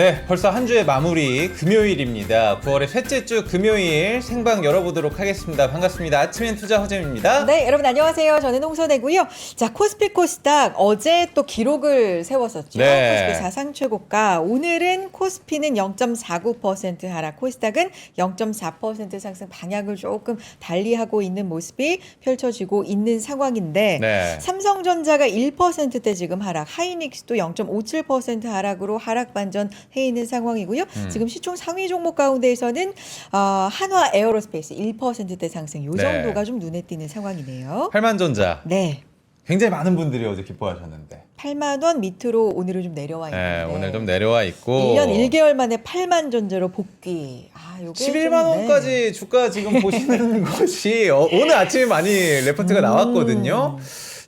네, 벌써 한 주의 마무리 금요일입니다. 9월의 셋째 주 금요일 생방 열어보도록 하겠습니다. 반갑습니다. 아침엔 투자 허재입니다. 네, 여러분 안녕하세요. 저는 홍선혜고요. 자, 코스피 코스닥 어제 또 기록을 세웠었죠. 네. 코스피 사상 최고가. 오늘은 코스피는 0.49% 하락, 코스닥은 0.4% 상승, 방향을 조금 달리하고 있는 모습이 펼쳐지고 있는 상황인데 네. 삼성전자가 1%대 지금 하락, 하이닉스도 0.57% 하락으로 하락 반전 해 있는 상황이고요. 지금 시총 상위 종목 가운데에서는 한화 에어로스페이스 1%대 상승, 요 네. 정도가 좀 눈에 띄는 상황이네요. 팔만전자 네. 굉장히 많은 분들이 어제 기뻐하셨는데 8만 원 밑으로 오늘은 좀 내려와 있는데. 네, 오늘 좀 내려와 있고 1년 1개월 만에 8만 전제로 복귀. 요게 11만 좀, 원까지 주가 지금 보시는 것이 오늘 아침에 많이 레포트가 나왔거든요.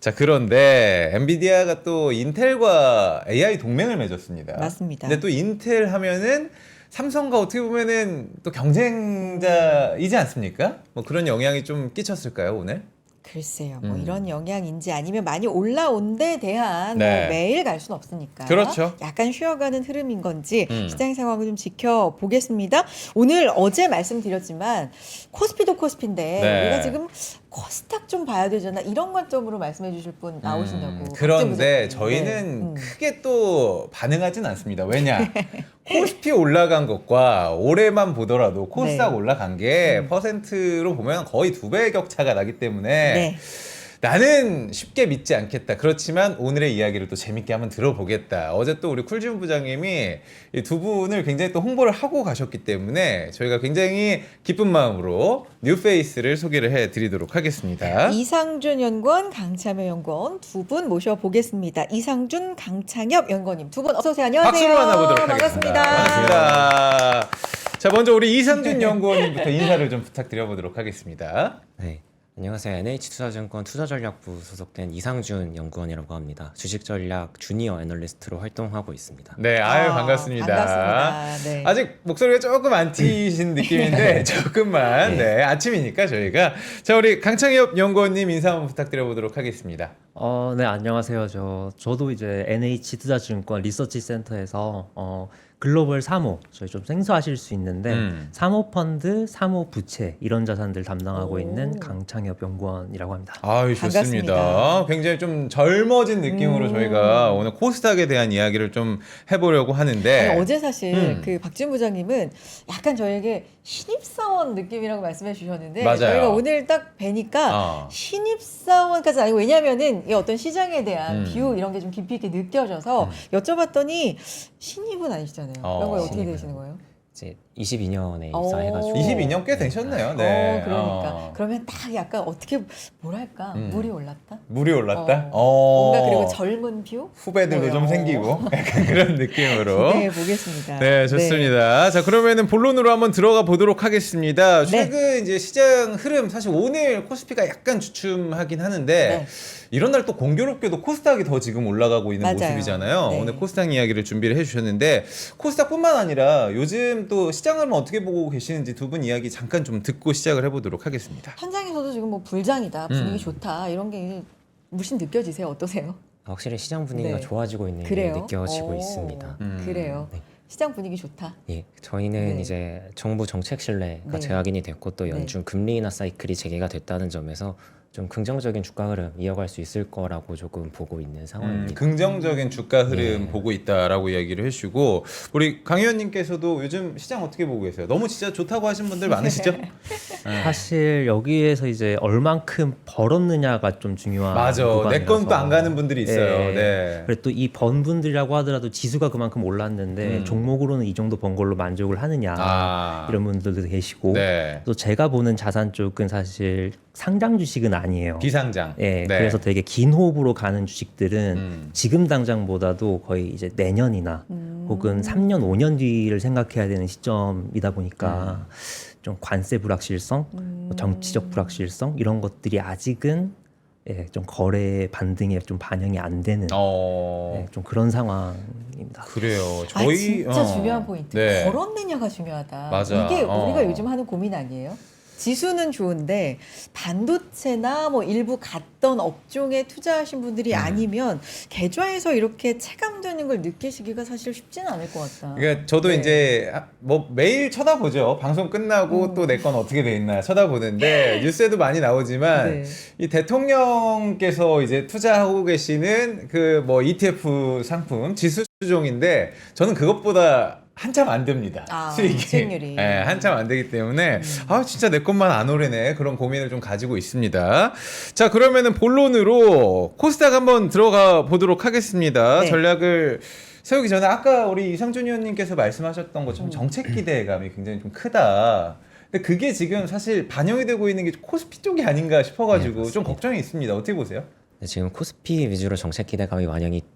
자, 그런데 엔비디아가 또 인텔과 AI 동맹을 맺었습니다. 맞습니다. 근데 또 인텔 하면은 삼성과 어떻게 보면은 또 경쟁자이지 않습니까? 뭐 그런 영향이 좀 끼쳤을까요, 오늘? 글쎄요. 뭐 이런 영향인지 아니면 많이 올라온 데 대한 네. 뭐 매일 갈 수는 없으니까. 그렇죠. 약간 쉬어가는 흐름인 건지 시장 상황을 좀 지켜보겠습니다. 오늘 어제 말씀드렸지만 코스피도 코스피인데 네. 우리가 지금 코스닥 좀 봐야 되잖아. 이런 관점으로 말씀해 주실 분 나오신다고. 그런데 박재부 저희는 네. 크게 또 반응하진 않습니다. 왜냐? 코스피 올라간 것과 올해만 보더라도 코스닥 네. 올라간 게 퍼센트로 보면 거의 2배의 격차가 나기 때문에 네. 나는 쉽게 믿지 않겠다. 그렇지만 오늘의 이야기를 또 재밌게 한번 들어보겠다. 어제 또 우리 쿨지훈 부장님이 이 두 분을 굉장히 또 홍보를 하고 가셨기 때문에 저희가 굉장히 기쁜 마음으로 뉴페이스를 소개를 해드리도록 하겠습니다. 이상준 연구원, 강창엽 연구원 두 분 모셔보겠습니다. 이상준, 강창엽 연구원님 두 분 어서 오세요. 안녕하세요. 박수로 만나보도록 하겠습니다. 반갑습니다. 자, 먼저 우리 이상준 연구원님부터 인사를 좀 부탁드려보도록 하겠습니다. 네, 안녕하세요. NH투자증권 투자전략부 소속된 이상준 연구원이라고 합니다. 주식전략 주니어 애널리스트로 활동하고 있습니다. 네, 반갑습니다. 반갑습니다. 네. 아직 목소리가 조금 안 튀신 느낌인데 조금만 네, 아침이니까 저희가 자, 우리 강창엽 연구원님 인사 한번 부탁드려보도록 하겠습니다. 네, 안녕하세요. 저도 이제 NH투자증권 리서치 센터에서 글로벌 사모, 저희 좀 생소하실 수 있는데 사모펀드, 사모부채 이런 자산들 담당하고 있는 강창엽 연구원이라고 합니다. 아유, 좋습니다. 반갑습니다. 굉장히 좀 젊어진 느낌으로 저희가 오늘 코스닥에 대한 이야기를 좀 해보려고 하는데 아니, 어제 사실 그 박준 부장님은 약간 저에게 신입사원 느낌이라고 말씀해 주셨는데 맞아요. 저희가 오늘 딱 뵈니까 신입사원까지는 아니고 왜냐면은 이 어떤 시장에 대한 뷰 이런 게 좀 깊이 있게 느껴져서 여쭤봤더니 신입은 아니시잖아요. 그런 거 어떻게 신입은. 되시는 거예요? 이제 22년에 입사해가지고 22년 꽤 되셨네요. 네. 그러니까 그러면 딱 약간 어떻게 뭐랄까 물이 올랐다. 물이 올랐다? 뭔가 그리고 젊은 뷰 후배들도 좀 생기고 약간 그런 느낌으로. 네, 보겠습니다. 네, 좋습니다. 자, 그러면은 본론으로 한번 들어가 보도록 하겠습니다. 최근 이제 시장 흐름, 사실 오늘 코스피가 약간 주춤하긴 하는데 네. 이런 날 또 공교롭게도 코스닥이 더 지금 올라가고 있는 맞아요. 모습이잖아요. 네. 오늘 코스닥 이야기를 준비를 해주셨는데 코스닥뿐만 아니라 요즘 또 시장을 어떻게 보고 계시는지 두 분 이야기 잠깐 좀 듣고 시작을 해보도록 하겠습니다. 현장에서도 지금 뭐 불장이다, 분위기 좋다 이런 게 물씬 느껴지세요? 어떠세요? 확실히 시장 분위기가 네. 좋아지고 있는 그래요? 게 느껴지고 있습니다. 그래요. 네. 시장 분위기 좋다. 예, 저희는 네. 이제 정부 정책 신뢰가 네. 재확인이 됐고 또 연준 금리 인하 사이클이 재개가 됐다는 점에서 좀 긍정적인 주가 흐름 이어갈 수 있을 거라고 조금 보고 있는 상황입니다. 긍정적인 주가 흐름 네. 보고 있다라고 이야기를 해주시고 우리 강 의원님께서도 요즘 시장 어떻게 보고 계세요? 너무 진짜 좋다고 하신 분들 많으시죠? 사실 여기에서 이제 얼만큼 벌었느냐가 좀 중요한 맞아. 내 건 또 안 가는 분들이 있어요. 예. 네. 그리고 또 이 번 분들이라고 하더라도 지수가 그만큼 올랐는데 종목으로는 이 정도 번 걸로 만족을 하느냐 이런 분들도 계시고 네. 또 제가 보는 자산 쪽은 사실 상장 주식은 아니에요. 비상장. 예, 네. 그래서 되게 긴 호흡으로 가는 주식들은 지금 당장보다도 거의 이제 내년이나 혹은 3년, 5년 뒤를 생각해야 되는 시점이다 보니까 좀 관세 불확실성, 뭐 정치적 불확실성 이런 것들이 아직은 예, 좀 거래 반등에 좀 반영이 안 되는 예, 좀 그런 상황입니다. 그래요. 아, 저희 진짜 중요한 포인트. 네. 걸었느냐가 중요하다. 맞아. 이게 우리가 요즘 하는 고민 아니에요? 지수는 좋은데 반도체나 뭐 일부 갔던 업종에 투자하신 분들이 아니면 계좌에서 이렇게 체감되는 걸 느끼시기가 사실 쉽지는 않을 것 같다. 그러니까 저도 네. 이제 뭐 매일 쳐다보죠. 방송 끝나고 또 내 건 어떻게 돼 있나 쳐다보는데 뉴스에도 많이 나오지만 네. 이 대통령께서 이제 투자하고 계시는 그 뭐 ETF 상품 지수 주종인데 저는 그것보다 한참 안 됩니다. 아, 수익이. 수익률이. 네, 한참 안 되기 때문에 아 진짜 내 것만 안 오르네 그런 고민을 좀 가지고 있습니다. 자 그러면은 본론으로 코스닥 한번 들어가 보도록 하겠습니다. 네. 전략을 세우기 전에 아까 우리 이상준 의원님께서 말씀하셨던 것처럼 정책 기대감이 굉장히 좀 크다. 근데 그게 지금 사실 반영이 되고 있는 게 코스피 쪽이 아닌가 싶어가지고 좀 걱정이 있습니다. 어떻게 보세요? 네, 지금 코스피 위주로 정책 기대감이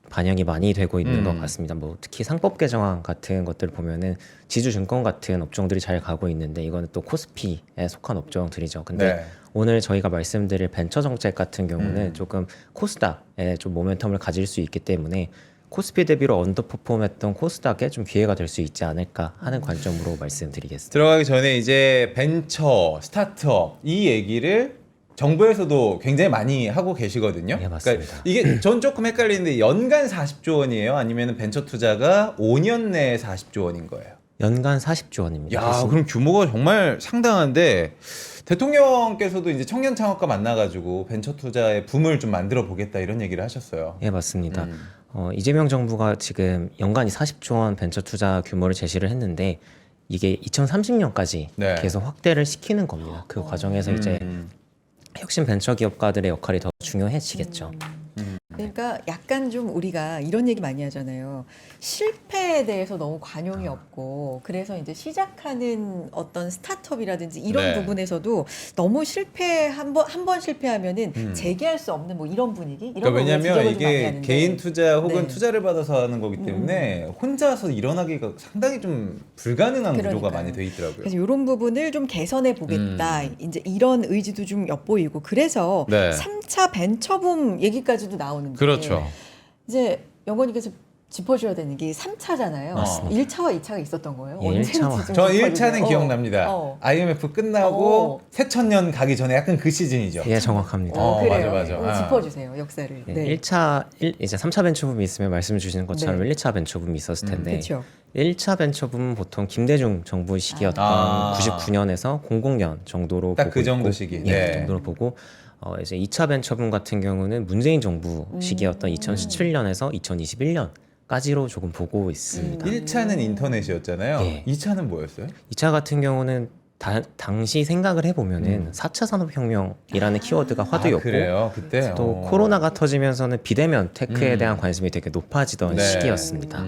반영이 많이 되고 있는 것 같습니다. 뭐 특히 상법 개정안 같은 것들 보면은 지주증권 같은 업종들이 잘 가고 있는데 이거는 또 코스피에 속한 업종들이죠. 근데 네. 오늘 저희가 말씀드릴 벤처 정책 같은 경우는 조금 코스닥에 좀 모멘텀을 가질 수 있기 때문에 코스피 대비로 언더퍼폼했던 코스닥에 좀 기회가 될 수 있지 않을까 하는 관점으로 말씀드리겠습니다. 들어가기 전에 이제 벤처, 스타트업 이 얘기를 정부에서도 굉장히 많이 하고 계시거든요. 네, 맞습니다. 그러니까 이게 전 조금 헷갈리는데 연간 40조 원이에요? 아니면 벤처 투자가 5년 내에 40조 원인 거예요? 연간 40조 원입니다. 야, 그럼 규모가 정말 상당한데 대통령께서도 이제 청년 창업가 만나가지고 벤처 투자의 붐을 좀 만들어 보겠다 이런 얘기를 하셨어요. 예, 맞습니다. 이재명 정부가 지금 연간이 40조 원 벤처 투자 규모를 제시를 했는데 이게 2030년까지 네. 계속 확대를 시키는 겁니다. 그 과정에서 이제 혁신 벤처 기업가들의 역할이 더 중요해지겠죠. 그러니까 약간 좀 우리가 이런 얘기 많이 하잖아요. 실패에 대해서 너무 관용이 없고 그래서 이제 시작하는 어떤 스타트업이라든지 이런 네. 부분에서도 너무 실패 한 번 실패하면은 재개할 수 없는 뭐 이런 분위기 이런 그러니까 걸 우리가 왜냐면 지적을 좀 많이 이게 하는데. 개인 투자 혹은 네. 투자를 받아서 하는 거기 때문에 혼자서 일어나기가 상당히 좀 불가능한 구조가 그러니까요. 많이 돼 있더라고요. 그래서 이런 부분을 좀 개선해 보겠다. 이제 이런 의지도 좀 엿보이고 그래서 네. 3차 벤처붐 얘기까지도 나오는데 그렇죠. 이제 영건이께서 짚어줘야 되는 게 3차잖아요. 맞습니다. 1차와 2차가 있었던 거예요. 예, 언제인지 1차와. 좀 저 짚어주세요. 1차는 기억납니다. IMF 끝나고 새천년 가기 전에 약간 그 시즌이죠. 예, 정확합니다. 그래요. 맞아. 오늘 짚어주세요. 역사를. 예, 네. 이제 3차 벤처붐이 있으면 말씀 주시는 것처럼 네. 1, 2차 벤처붐이 있었을 텐데 그렇죠. 1차 벤처붐은 보통 김대중 정부 시기였던 아. 99년에서 00년 정도로 딱 보고 그 정도 있고, 시기. 예, 네. 그 정도로 보고 이제 2차 벤처붐 같은 경우는 문재인 정부 시기였던 2017년에서 2021년까지로 조금 보고 있습니다. 1차는 인터넷이었잖아요. 예. 2차는 뭐였어요? 2차 같은 경우는 당시 생각을 해보면은 4차 산업혁명이라는 키워드가 화두였고 그래요. 그때 또 코로나가 터지면서는 비대면 테크에 대한 관심이 되게 높아지던 네. 시기였습니다.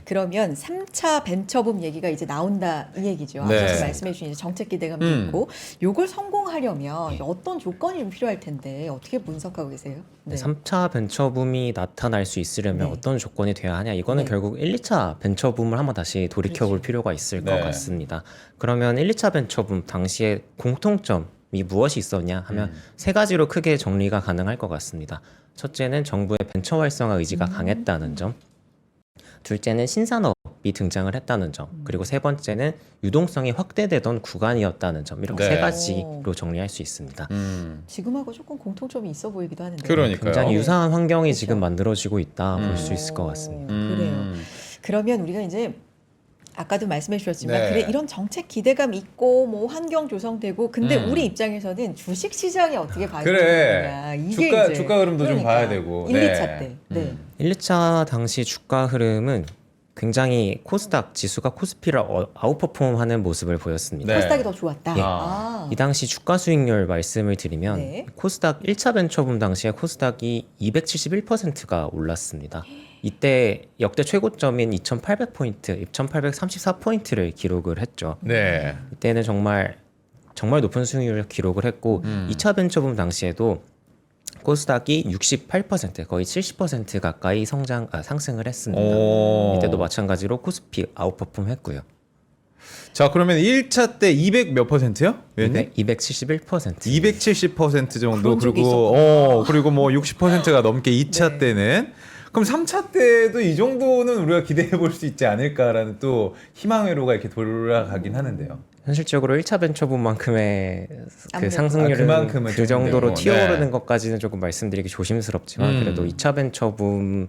그러면 3차 벤처붐 얘기가 이제 나온다 이 얘기죠. 네. 앞서 말씀해 주신 이제 정책 기대감도 있고 요걸 성공하려면 어떤 조건이 좀 필요할 텐데 어떻게 분석하고 계세요? 네. 3차 벤처붐이 나타날 수 있으려면 네. 어떤 조건이 돼야 하냐 이거는 네. 결국 1, 2차 벤처붐을 한번 다시 돌이켜볼 필요가 있을 네. 것 같습니다. 그러면 1, 2차 벤처붐 당시에 공통점이 무엇이 있었냐 하면 세 가지로 크게 정리가 가능할 것 같습니다. 첫째는 정부의 벤처 활성화 의지가 강했다는 점, 둘째는 신산업이 등장을 했다는 점, 그리고 세 번째는 유동성이 확대되던 구간이었다는 점, 이렇게 네. 세 가지로 정리할 수 있습니다. 지금하고 조금 공통점이 있어 보이기도 하는데. 그러니까요. 굉장히 네. 유사한 환경이 그렇죠. 지금 만들어지고 있다 볼 수 있을 것 같습니다. 그래요. 그러면 우리가 이제 아까도 말씀해 주셨지만 네. 그래 이런 정책 기대감 있고 뭐 환경 조성되고 근데 우리 입장에서는 주식 시장이 어떻게 발전되느냐 이게 이제 주가 흐름도 좀 봐야 되고. 1, 네. 2차 때. 네. 1, 2차 당시 주가 흐름은 굉장히 코스닥 지수가 코스피를 아웃퍼폼하는 모습을 보였습니다. 네. 코스닥이 더 좋았다. 예. 아. 이 당시 주가 수익률 말씀을 드리면 네. 코스닥 1차 벤처붐 당시에 코스닥이 271%가 올랐습니다. 이때 역대 최고점인 2,800포인트, 2,834포인트를 기록을 했죠. 네. 이때는 정말 높은 수익률을 기록을 했고 2차 벤처붐 당시에도 코스닥이 68% 거의 70% 가까이 상승을 했습니다. 오. 이때도 마찬가지로 코스피 아웃퍼폼 했고요. 자, 그러면 1차 때 200 몇 %요? 271%. 270% 정도 그런 적이 그리고 그리고 뭐 60%가 넘게 2차 네. 때는 그럼 3차 때도 이 정도는 우리가 기대해 볼 수 있지 않을까라는 또 희망 회로가 이렇게 돌아가긴 하는데요. 현실적으로 1차 벤처분만큼의 그 아무래도. 상승률은 그만큼은 그 정도로 되고, 튀어오르는 네. 것까지는 조금 말씀드리기 조심스럽지만 그래도 2차 벤처분의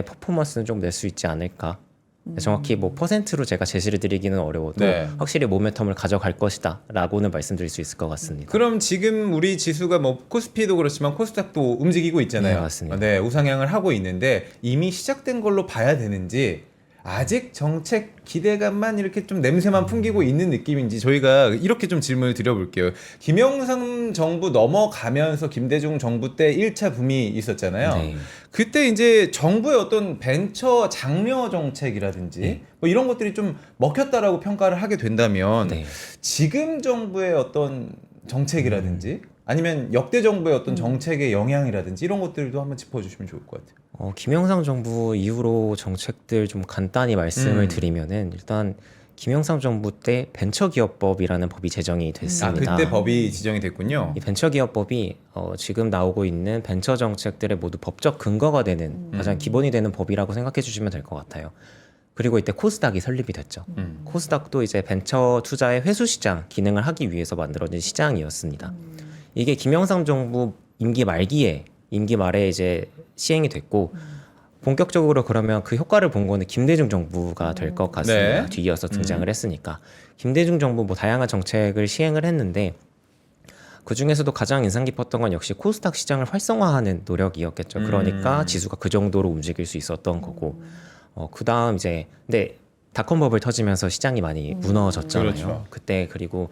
퍼포먼스는 좀 낼 수 있지 않을까. 정확히 뭐 퍼센트로 제가 제시를 드리기는 어려워도 네. 확실히 모멘텀을 가져갈 것이다 라고는 말씀드릴 수 있을 것 같습니다. 그럼 지금 우리 지수가 뭐 코스피도 그렇지만 코스닥도 움직이고 있잖아요. 네, 맞습니다. 네, 우상향을 하고 있는데 이미 시작된 걸로 봐야 되는지 아직 정책 기대감만 이렇게 좀 냄새만 풍기고 있는 느낌인지 저희가 이렇게 좀 질문을 드려볼게요. 김영삼 정부 넘어가면서 김대중 정부 때 1차 붐이 있었잖아요. 네. 그때 이제 정부의 어떤 벤처 장려 정책이라든지 네. 뭐 이런 것들이 좀 먹혔다라고 평가를 하게 된다면 네. 지금 정부의 어떤 정책이라든지 아니면 역대 정부의 어떤 정책의 영향이라든지 이런 것들도 한번 짚어주시면 좋을 것 같아요. 김영삼 정부 이후로 정책들 좀 간단히 말씀을 드리면은 일단 김영삼 정부 때 벤처기업법이라는 법이 제정이 됐습니다. 아, 그때 법이 지정이 됐군요. 이 벤처기업법이 지금 나오고 있는 벤처 정책들의 모두 법적 근거가 되는 가장 기본이 되는 법이라고 생각해 주시면 될 것 같아요. 그리고 이때 코스닥이 설립이 됐죠. 코스닥도 이제 벤처 투자의 회수 시장 기능을 하기 위해서 만들어진 시장이었습니다. 이게 김영삼 정부 임기 말기에 임기 말에 이제 시행이 됐고 본격적으로 그러면 그 효과를 본 거는 김대중 정부가 될 것 같습니다. 네. 뒤이어서 등장을 했으니까 김대중 정부 뭐 다양한 정책을 시행을 했는데 그 중에서도 가장 인상 깊었던 건 역시 코스닥 시장을 활성화하는 노력이었겠죠. 그러니까 지수가 그 정도로 움직일 수 있었던 거고 그 다음 이제 근데 닷컴버블 터지면서 시장이 많이 무너졌잖아요. 그렇죠. 그때 그리고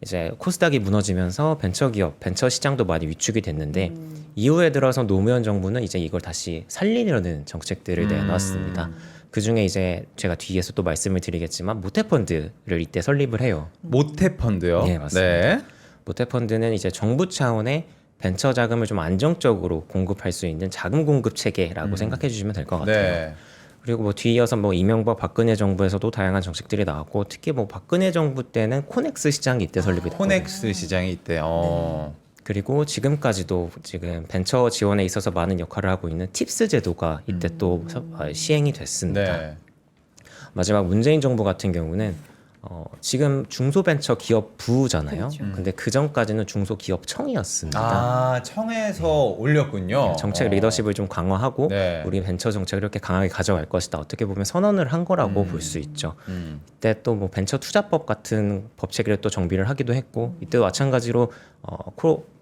이제 코스닥이 무너지면서 벤처기업, 벤처 시장도 많이 위축이 됐는데 이후에 들어서 노무현 정부는 이제 이걸 다시 살리려는 정책들을 내놨습니다. 그 중에 이제 제가 뒤에서 또 말씀을 드리겠지만 모태펀드를 이때 설립을 해요. 모태펀드요. 네, 맞습니다. 모태펀드는 이제 정부 차원의 벤처 자금을 좀 안정적으로 공급할 수 있는 자금 공급 체계라고 생각해 주시면 될 것 같아요. 네. 그리고 뭐 뒤이어서 뭐 이명박 박근혜 정부에서도 다양한 정책들이 나왔고 특히 뭐 박근혜 정부 때는 코넥스 시장이 이때 설립이 됐거든요. 코넥스 시장이 있대. 그리고 지금까지도 지금 벤처 지원에 있어서 많은 역할을 하고 있는 팁스 제도가 이때 또 시행이 됐습니다. 네. 마지막 문재인 정부 같은 경우는 지금 중소벤처기업부잖아요. 그렇죠. 근데 그 전까지는 중소기업청이었습니다. 아, 청에서 올렸군요. 정책 리더십을 좀 강화하고 네. 우리 벤처 정책을 이렇게 강하게 가져갈 것이다. 어떻게 보면 선언을 한 거라고 볼 수 있죠. 이때 또 뭐 벤처 투자법 같은 법 체계를 또 정비를 하기도 했고 이때도 마찬가지로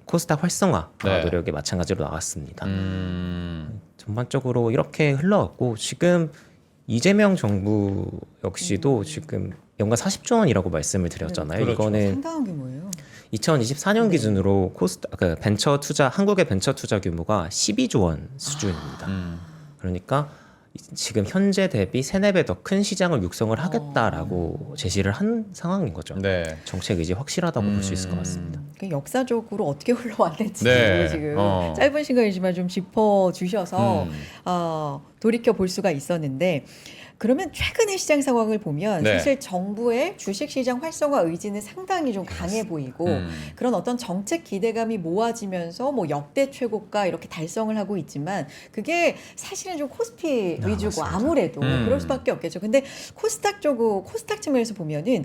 코스닥 활성화 네. 노력이 마찬가지로 나왔습니다. 전반적으로 이렇게 흘러갔고 지금 이재명 정부 역시도 지금 연간 40조 원이라고 말씀을 드렸잖아요. 그렇죠. 이거는 상당한 규모예요. 2024년 기준으로 그 벤처 투자 한국의 벤처 투자 규모가 12조 원 수준입니다. 그러니까 지금 현재 대비 3-4배 더 큰 시장을 육성을 하겠다라고 제시를 한 상황인 거죠. 네. 정책 의지 확실하다고 볼 수 있을 것 같습니다. 그 역사적으로 어떻게 흘러왔는지 네. 지금 어. 짧은 시간이지만 좀 짚어주셔서 돌이켜 볼 수가 있었는데 그러면 최근의 시장 상황을 보면 네. 사실 정부의 주식시장 활성화 의지는 상당히 좀 강해 보이고 그런 어떤 정책 기대감이 모아지면서 뭐 역대 최고가 이렇게 달성을 하고 있지만 그게 사실은 좀 코스피 위주고 맞습니다. 아무래도 그럴 수밖에 없겠죠. 근데 코스닥 측면에서 보면은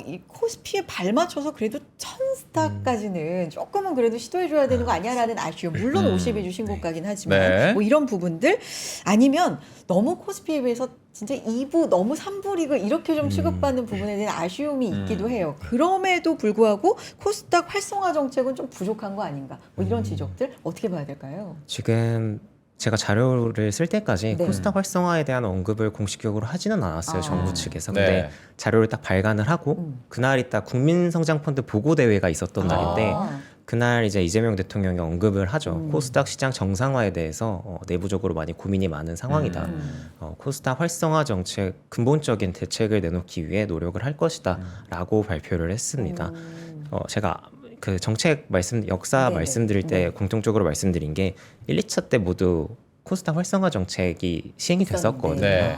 이 코스피에 발 맞춰서 그래도 1000스탁까지는 조금은 그래도 시도해줘야 되는 거 아니야라는 아쉬움. 물론 52주 신고가긴 하지만 네. 뭐 이런 부분들 아니면 너무 코스피에 비해서 진짜 2부 너무 3부 리그 이렇게 좀 취급받는 부분에 대한 아쉬움이 있기도 해요. 그럼에도 불구하고 코스닥 활성화 정책은 좀 부족한 거 아닌가? 뭐 이런 지적들 어떻게 봐야 될까요? 지금 제가 자료를 쓸 때까지 네. 코스닥 활성화에 대한 언급을 공식적으로 하지는 않았어요. 정부 측에서. 근데 네. 자료를 딱 발간을 하고 그날 있다 국민성장펀드 보고대회가 있었던 날인데 그날 이제 이재명 대통령이 언급을 하죠. 코스닥 시장 정상화에 대해서 내부적으로 많이 고민이 많은 상황이다. 코스닥 활성화 정책 근본적인 대책을 내놓기 위해 노력을 할 것이다라고 발표를 했습니다. 제가 그 정책 역사 네네. 말씀드릴 때 네. 공통적으로 말씀드린 게 1, 2차 때 모두 코스닥 활성화 정책이 시행이 됐었거든요. 네.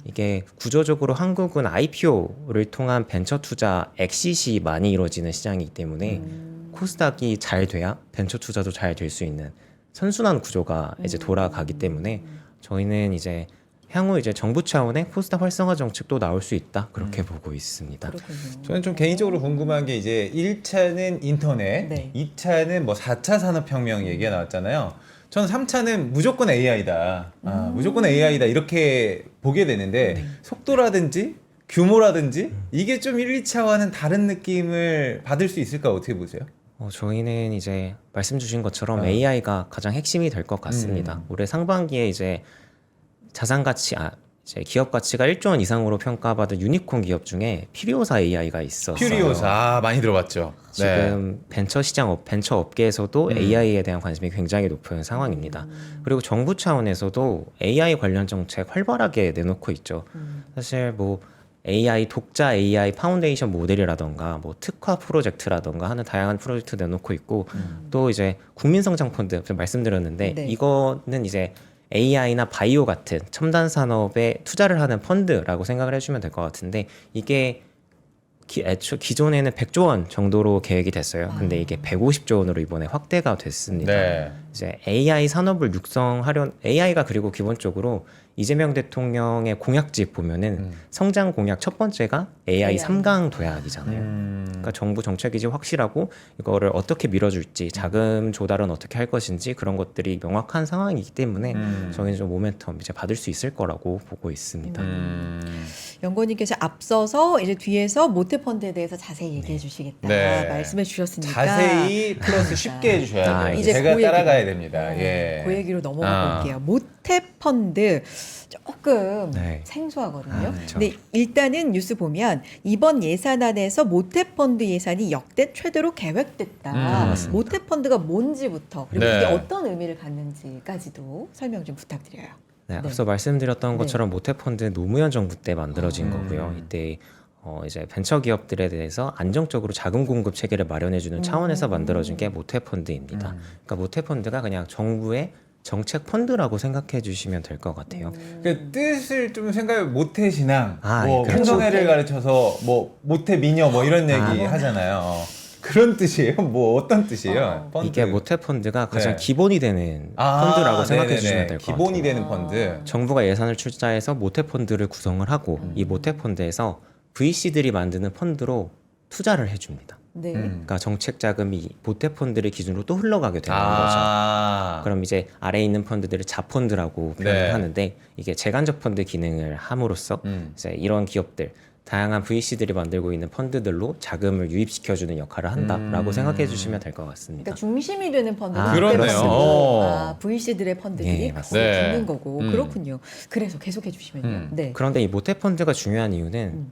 이게 구조적으로 한국은 IPO를 통한 벤처 투자 엑시시 많이 이루어지는 시장이기 때문에 코스닥이 잘 돼야 벤처 투자도 잘 될 수 있는 선순환 구조가 이제 돌아가기 때문에 저희는 이제 향후 이제 정부 차원의 코스닥 활성화 정책도 나올 수 있다 그렇게 보고 있습니다. 그렇군요. 저는 좀 개인적으로 궁금한 게 이제 1차는 인터넷, 네. 2차는 뭐 4차 산업혁명 얘기가 나왔잖아요. 저는 3차는 무조건 AI다. 무조건 AI다. 이렇게 보게 되는데 속도라든지 규모라든지 이게 좀 1, 2차와는 다른 느낌을 받을 수 있을까 어떻게 보세요? 저희는 이제 말씀 주신 것처럼 어. AI가 가장 핵심이 될 것 같습니다. 올해 상반기에 이제 자산 가치, 이제 기업 가치가 1조 원 이상으로 평가받은 유니콘 기업 중에 퓨리오사 AI가 있었어요. 퓨리오사 많이 들어봤죠. 지금 벤처 시장, 벤처 업계에서도 AI에 대한 관심이 굉장히 높은 상황입니다. 그리고 정부 차원에서도 AI 관련 정책 활발하게 내놓고 있죠. 사실 뭐 AI 독자 AI 파운데이션 모델이라던가 뭐 특화 프로젝트라던가 하는 다양한 프로젝트 내놓고 있고 또 이제 국민성장 펀드 말씀드렸는데 네. 이거는 이제 AI나 바이오 같은 첨단 산업에 투자를 하는 펀드라고 생각을 해주면 될 것 같은데 이게 기존에는 100조 원 정도로 계획이 됐어요. 근데 이게 150조 원으로 이번에 확대가 됐습니다. 네. 이제 AI 산업을 AI가 그리고 기본적으로 이재명 대통령의 공약집 보면은 성장 공약 첫 번째가 AI 3강 도약이잖아요. 그러니까 정부 정책이 이제 확실하고 이거를 어떻게 밀어줄지 자금 조달은 어떻게 할 것인지 그런 것들이 명확한 상황이기 때문에 저희는 좀 모멘텀 이제 받을 수 있을 거라고 보고 있습니다. 연구원님께서 앞서서 이제 뒤에서 모태펀드에 대해서 자세히 얘기해 주시겠다 네. 말씀해 주셨으니까 자세히 플러스 쉽게 해주셔야 돼요. 이제 제가 그 얘기로. 따라가야 됩니다. 예. 그 얘기로 넘어가 볼게요. 모태펀드 조금 네. 생소하거든요. 그렇죠. 근데 일단은 뉴스 보면 이번 예산안에서 모태펀드 예산이 역대 최대로 계획됐다. 모태펀드가 뭔지부터 그리고 네. 이게 어떤 의미를 갖는지까지도 설명 좀 부탁드려요. 네, 네. 앞서 말씀드렸던 네. 것처럼 모태펀드 노무현 정부 때 만들어진 거고요. 이때 이제 벤처 기업들에 대해서 안정적으로 자금 공급 체계를 마련해주는 차원에서 만들어진 게 모태펀드입니다. 그러니까 모태펀드가 그냥 정부의 정책 펀드라고 생각해 주시면 될 것 같아요. 그 뜻을 좀 생각해 모태신앙, 아, 뭐 예, 그렇죠. 풍성애를 가르쳐서 뭐 모태미녀 뭐 이런 얘기 아. 하잖아요. 그런 뜻이에요? 뭐 어떤 뜻이에요? 펀드. 이게 모태펀드가 가장 네. 기본이 되는 아, 펀드라고 생각해 네네네. 주시면 될 것 같아요. 기본이 되는 펀드. 정부가 예산을 출자해서 모태펀드를 구성을 하고 이 모태펀드에서 VC들이 만드는 펀드로 투자를 해줍니다. 네. 그러니까 정책 자금이 모태펀드를 기준으로 또 흘러가게 되는 거죠. 아. 그럼 이제 아래에 있는 펀드들을 자펀드라고 표현을 네. 하는데 이게 재간접 펀드 기능을 함으로써 이제 이런 기업들 다양한 VC들이 만들고 있는 펀드들로 자금을 유입시켜주는 역할을 한다라고 생각해 주시면 될 것 같습니다. 그러니까 중심이 되는 펀드는 아, 그러네요. VC들의 펀드들이 네, 거기 맞습니다. 있는 거고 그렇군요. 그래서 계속해 주시면요. 네. 그런데 이 모태펀드가 중요한 이유는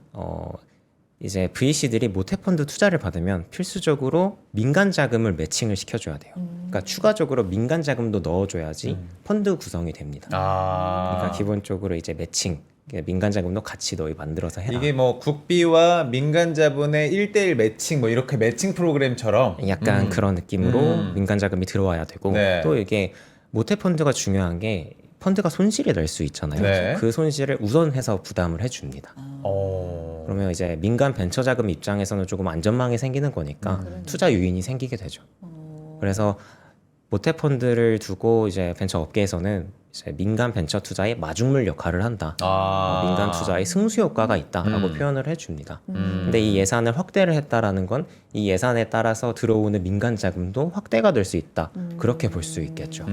이제 VC들이 모태펀드 투자를 받으면 필수적으로 민간 자금을 매칭을 시켜줘야 돼요. 그러니까 추가적으로 민간 자금도 넣어줘야지 펀드 구성이 됩니다. 아. 그러니까 기본적으로 이제 매칭, 민간 자금도 같이 너희 만들어서 해라. 이게 뭐 국비와 민간 자본의 1대1 매칭 뭐 이렇게 매칭 프로그램처럼 약간 그런 느낌으로 민간 자금이 들어와야 되고 네. 또 이게 모태펀드가 중요한 게 펀드가 손실이 날 수 있잖아요. 네. 그 손실을 우선해서 부담을 해줍니다. 어. 그러면 이제 민간 벤처 자금 입장에서는 조금 안전망이 생기는 거니까 투자 유인이 생기게 되죠. 그래서 모태펀드를 두고 이제 벤처 업계에서는 이제 민간 벤처 투자의 마중물 역할을 한다. 아. 민간 투자의 승수 효과가 있다라고 표현을 해줍니다. 근데 이 예산을 확대를 했다라는 건 이 예산에 따라서 들어오는 민간 자금도 확대가 될 수 있다. 그렇게 볼 수 있겠죠.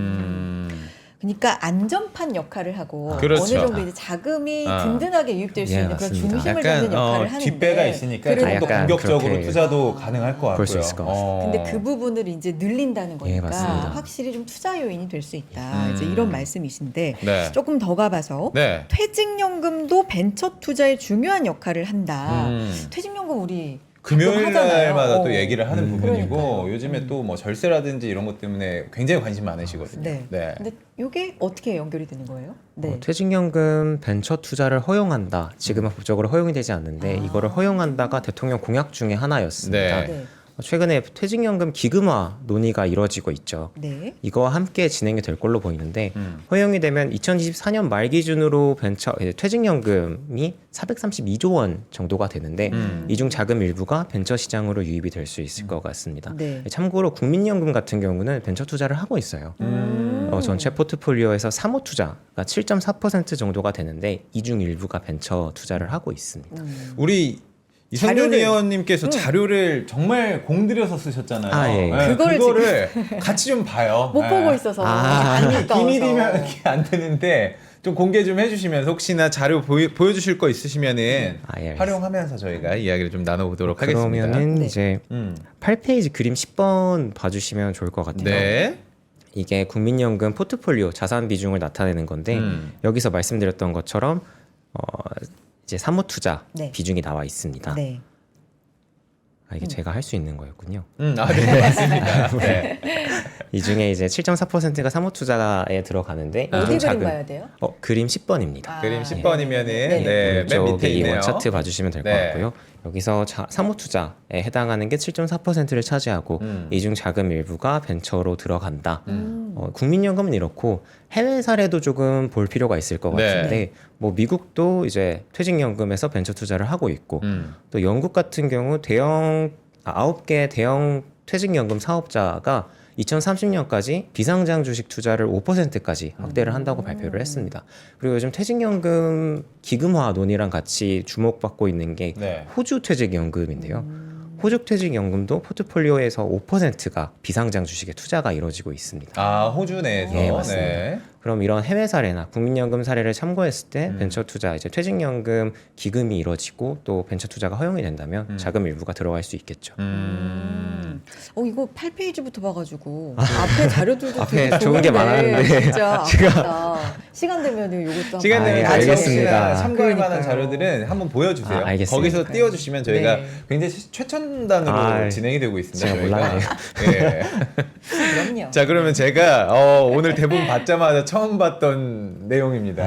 그러니까 안전판 역할을 하고 그렇죠. 어느 정도 이제 자금이 아. 든든하게 유입될 수 예, 있는 그런 맞습니다. 중심을 잡는 역할을 하는데 뒷배가 있으니까 그러니까. 조금 더 약간 공격적으로 그렇게 투자도 가능할 것 같고요. 볼수 있을 것 같습니다. 근데 그 부분을 이제 늘린다는 거니까 예, 맞습니다. 확실히 좀 투자 요인이 될 수 있다. 이제 이런 말씀이신데 네. 조금 더 가봐서 네. 퇴직연금도 벤처 투자에 중요한 역할을 한다. 음. 퇴직연금 우리 금요일 하잖아요. 날마다 또 얘기를 하는 부분이고 그러니까요. 요즘에 또 뭐 절세라든지 이런 것 때문에 굉장히 관심 많으시거든요. 네. 근데 이게 어떻게 연결이 되는 거예요? 네. 퇴직연금 벤처 투자를 허용한다. 지금은 법적으로 허용이 되지 않는데 이거를 허용한다가 대통령 공약 중에 하나였습니다. 네. 최근에 퇴직연금 기금화 논의가 이루어지고 있죠. 네. 이거와 함께 진행이 될 걸로 보이는데 허용이 되면 2024년 말 기준으로 퇴직연금이 432조 원 정도가 되는데 이 중 자금 일부가 벤처 시장으로 유입이 될 수 있을 것 같습니다. 네. 참고로 국민연금 같은 경우는 벤처 투자를 하고 있어요. 전체 포트폴리오에서 사모 투자가 7.4% 정도가 되는데 이 중 일부가 벤처 투자를 하고 있습니다. 우리 이성윤 자료를- 의원님께서 자료를 정말 공들여서 쓰셨잖아요. 아, 예. 네, 그거를 그거를 같이 좀 봐요. 못 네. 보고 있어서 안타까워서. 비밀이면 이렇게 안 되는데 좀 공개 좀 해주시면서 혹시나 자료 보여주실 거 있으시면은 알겠습니다. 활용하면서 저희가 이야기를 좀 나눠보도록 하겠습니다. 그러면은 네. 이제 음. 8페이지 그림 10번 봐주시면 좋을 것 같아요. 네. 이게 국민연금 포트폴리오 자산 비중을 나타내는 건데 여기서 말씀드렸던 것처럼 이제 사모 투자 네. 비중이 나와 있습니다. 네. 이게 제가 할 수 있는 거였군요. 네, 맞습니다. 네. 이 중에 이제 7.4%가 사모 투자에 들어가는데 어디 이중 그림 봐야 돼요? 그림 10번입니다. 그림 아, 10번이면은 네. 네, 맨 오른쪽에 밑에 이 있네요. 원차트 봐주시면 될 것 네. 같고요. 여기서 사모 투자에 해당하는 게 7.4%를 차지하고 이중 자금 일부가 벤처로 들어간다. 국민연금은 이렇고 해외 사례도 조금 볼 필요가 있을 것 네. 같은데 뭐 미국도 이제 퇴직연금에서 벤처 투자를 하고 있고 또 영국 같은 경우 9개 대형 퇴직연금 사업자가 2030년까지 비상장 주식 투자를 5%까지 확대를 한다고 발표를 했습니다. 그리고 요즘 퇴직연금 기금화 논의랑 같이 주목받고 있는 게 네. 호주 퇴직연금인데요. 호주 퇴직연금도 포트폴리오에서 5%가 비상장 주식에 투자가 이루어지고 있습니다. 아, 호주 내에서. 예, 맞습니다. 네. 그럼 이런 해외 사례나 국민연금 사례를 참고했을 때 벤처 투자, 이제 퇴직연금 기금이 이루어지고 또 벤처 투자가 허용이 된다면 자금 일부가 들어갈 수 있겠죠. 이거 8페이지부터 봐가지고 앞에 자료들도 앞에 되게 좋은 게 좋은데 많았는데 진짜 아깝다. 시간 되면 이것도 시간 한번 되면 아, 예, 저희가 알겠습니다. 혹시나 참고할 만한 그러니까요. 자료들은 한번 보여주세요. 아, 알겠습니다. 거기서 띄워주시면 저희가 네. 굉장히 최첨단으로 아, 진행이 되고 있습니다. 제가 저희가. 몰랐네요. 예. 그럼요. 자, 그러면 제가 오늘 대본 받자마자 처음 봤던 내용입니다.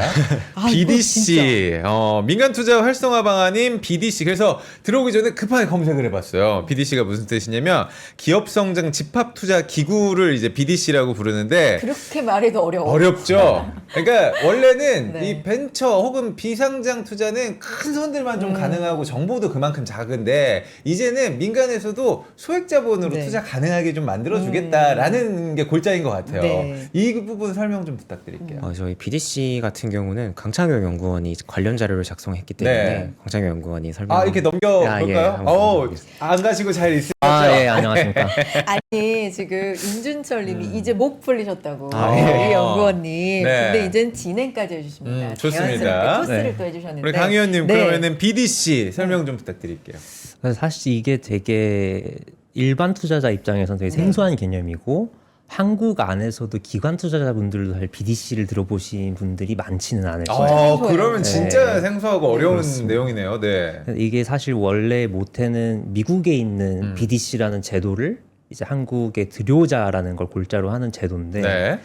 아, 이거 BDC, 민간 투자 활성화 방안인 BDC. 그래서 들어오기 전에 급하게 검색을 해봤어요. BDC가 무슨 뜻이냐면 기업 성장 집합 투자 기구를 이제 BDC라고 부르는데 그렇게 말해도 어려워. 어렵죠. 그러니까 원래는 네. 이 벤처 혹은 비상장 투자는 큰 손들만 좀 가능하고 정보도 그만큼 작은데 이제는 민간에서도 소액 자본으로 네. 투자 가능하게 좀 만들어 주겠다라는 게 골자인 것 같아요. 네. 이 부분 설명 좀 부탁드릴게요. 저희 BDC 같은 경우는 강창효 연구원이 관련 자료를 작성했기 때문에 네. 강창효 연구원이 설명. 아, 이렇게 넘겨 아, 예, 볼까요? 한번 넘겨보겠습니다. 안 가시고 잘 있으셨죠? 예, 안녕하십니까. 아니 지금 임준철님이 이제 목 풀리셨다고 아, 우리 예. 연구원님. 네. 근데 이제는 진행까지 해주십니다. 좋습니다. 자연스럽게 토스를 네. 또 해주셨는데. 우리 강 의원님 네. 그러면은 BDC 설명 좀 부탁드릴게요. 그래서 사실 이게 되게 일반 투자자 입장에서는 되게 생소한 개념이고 한국 안에서도 기관 투자자분들도 사실 BDC를 들어보신 분들이 많지는 않을 거예요. 생소해요. 그러면 진짜 네. 생소하고 어려운 그렇습니다. 내용이네요. 네. 이게 사실 원래 모태는 미국에 있는 BDC라는 제도를 이제 한국에 들여오자라는 걸 골자로 하는 제도인데 네.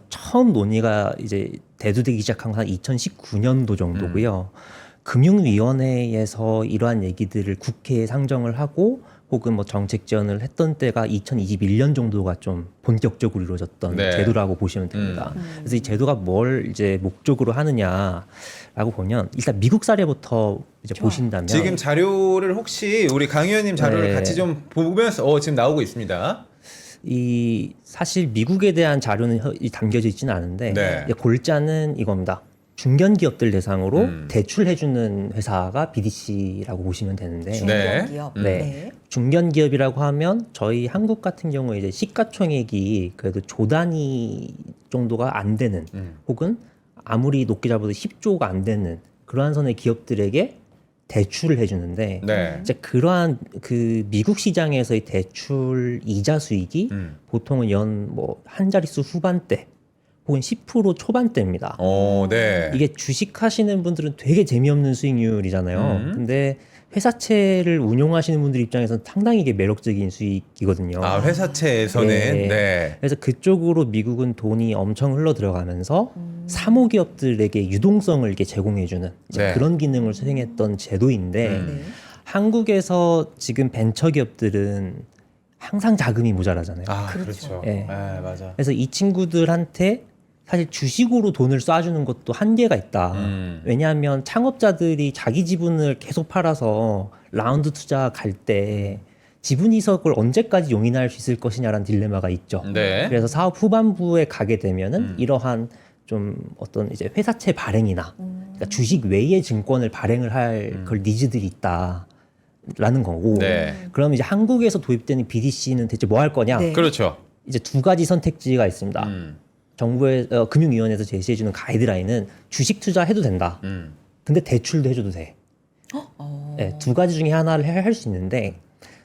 처음 논의가 이제 대두되기 시작한 건 한 2019년도 정도고요. 금융위원회에서 이러한 얘기들을 국회에 상정을 하고 혹은 뭐 정책 지원을 했던 때가 2021년 정도가 좀 본격적으로 이루어졌던 네. 제도라고 보시면 됩니다. 그래서 이 제도가 뭘 이제 목적으로 하느냐라고 보면 일단 미국 사례부터 이제 좋아요. 보신다면 지금 자료를 혹시 우리 강 의원님 자료를 네. 같이 좀 보면서 지금 나오고 있습니다. 이 사실 미국에 대한 자료는 담겨져 있지는 않은데 네. 이제 골자는 이겁니다. 중견 기업들 대상으로 음. 대출해주는 회사가 BDC라고 보시면 되는데 네. 중견기업. 네. 중견 기업이라고 하면 저희 한국 같은 경우에 이제 시가총액이 그래도 조 단위 정도가 안 되는 혹은 아무리 높게 잡아도 10조가 안 되는 그러한 선의 기업들에게 대출을 해주는데 네. 이제 그러한 그 미국 시장에서의 대출 이자 수익이 보통은 연 뭐 한 자릿수 후반대 혹은 10% 초반대입니다. 네. 이게 주식 하시는 분들은 되게 재미없는 수익률이잖아요. 근데 회사채를 운용하시는 분들 입장에서는 상당히 이게 매력적인 수익이거든요. 아, 회사채에서는 네. 네. 그래서 그쪽으로 미국은 돈이 엄청 흘러 들어가면서 사모기업들에게 유동성을 이렇게 제공해주는 이제 네. 그런 기능을 수행했던 제도인데 네. 한국에서 지금 벤처 기업들은 항상 자금이 모자라잖아요. 아, 그렇죠. 그렇죠. 예. 네, 맞아. 그래서 이 친구들한테 사실 주식으로 돈을 쏴주는 것도 한계가 있다. 왜냐하면 창업자들이 자기 지분을 계속 팔아서 라운드 투자 갈 때 지분 이석을 언제까지 용인할 수 있을 것이냐라는 딜레마가 있죠. 네. 그래서 사업 후반부에 가게 되면은 이러한 좀 어떤 이제 회사채 발행이나 그러니까 주식 외의 증권을 발행을 할 그런 니즈들이 있다라는 거고. 네. 그럼 이제 한국에서 도입되는 BDC는 대체 뭐 할 거냐? 네. 그렇죠. 이제 두 가지 선택지가 있습니다. 정부의 금융위원회에서 제시해주는 가이드라인은 주식 투자해도 된다. 근데 대출도 해줘도 돼. 네, 두 가지 중에 하나를 할 수 있는데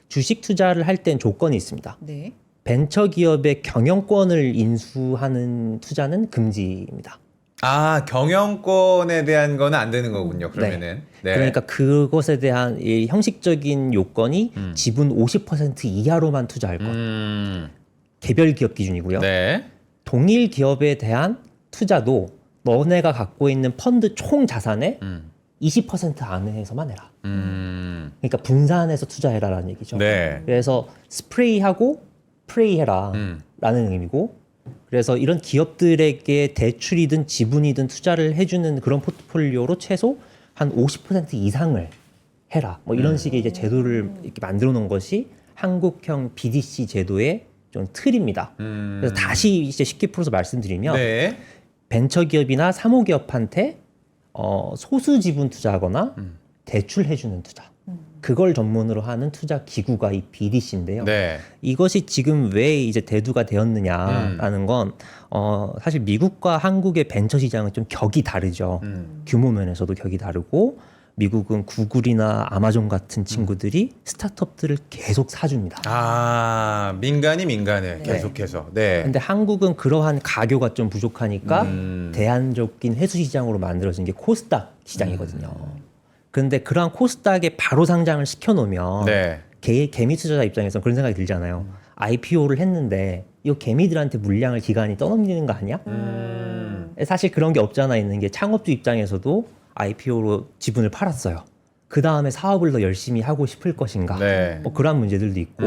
주식 투자를 할 땐 조건이 있습니다. 네. 벤처 기업의 경영권을 인수하는 투자는 금지입니다. 아, 경영권에 대한 거는 안 되는 거군요. 그러면은. 네. 그러니까 그것에 대한 이 형식적인 요건이 지분 50% 이하로만 투자할 것. 개별 기업 기준이고요. 네. 동일 기업에 대한 투자도 너네가 갖고 있는 펀드 총 자산의 20% 안에서만 해라. 그러니까 분산해서 투자해라라는 얘기죠. 네. 그래서 스프레이하고 프레이해라 라는 의미고 그래서 이런 기업들에게 대출이든 지분이든 투자를 해주는 그런 포트폴리오로 최소 한 50% 이상을 해라. 뭐 이런 식의 이제 제도를 이렇게 만들어 놓은 것이 한국형 BDC 제도의 좀 틀입니다. 그래서 다시 이제 쉽게 풀어서 말씀드리면 네. 벤처기업이나 사모기업한테 소수 지분 투자하거나 대출해주는 투자 그걸 전문으로 하는 투자 기구가 이 BDC인데요. 네. 이것이 지금 왜 이제 대두가 되었느냐라는 건 사실 미국과 한국의 벤처 시장은 좀 격이 다르죠. 규모 면에서도 격이 다르고 미국은 구글이나 아마존 같은 친구들이 스타트업들을 계속 사줍니다. 아, 민간이 민간을 계속해서. 네. 근데 한국은 그러한 가교가 좀 부족하니까 대안적인 회수 시장으로 만들어진 게 코스닥 시장이거든요. 근데 그러한 코스닥에 바로 상장을 시켜놓으면 네. 개미 투자자 입장에서는 그런 생각이 들잖아요. IPO를 했는데 이거 개미들한테 물량을 기관이 떠넘기는 거 아니야? 사실 그런 게 없잖아 있는 게 창업주 입장에서도 IPO로 지분을 팔았어요. 그 다음에 사업을 더 열심히 하고 싶을 것인가? 네. 뭐 그런 문제들도 있고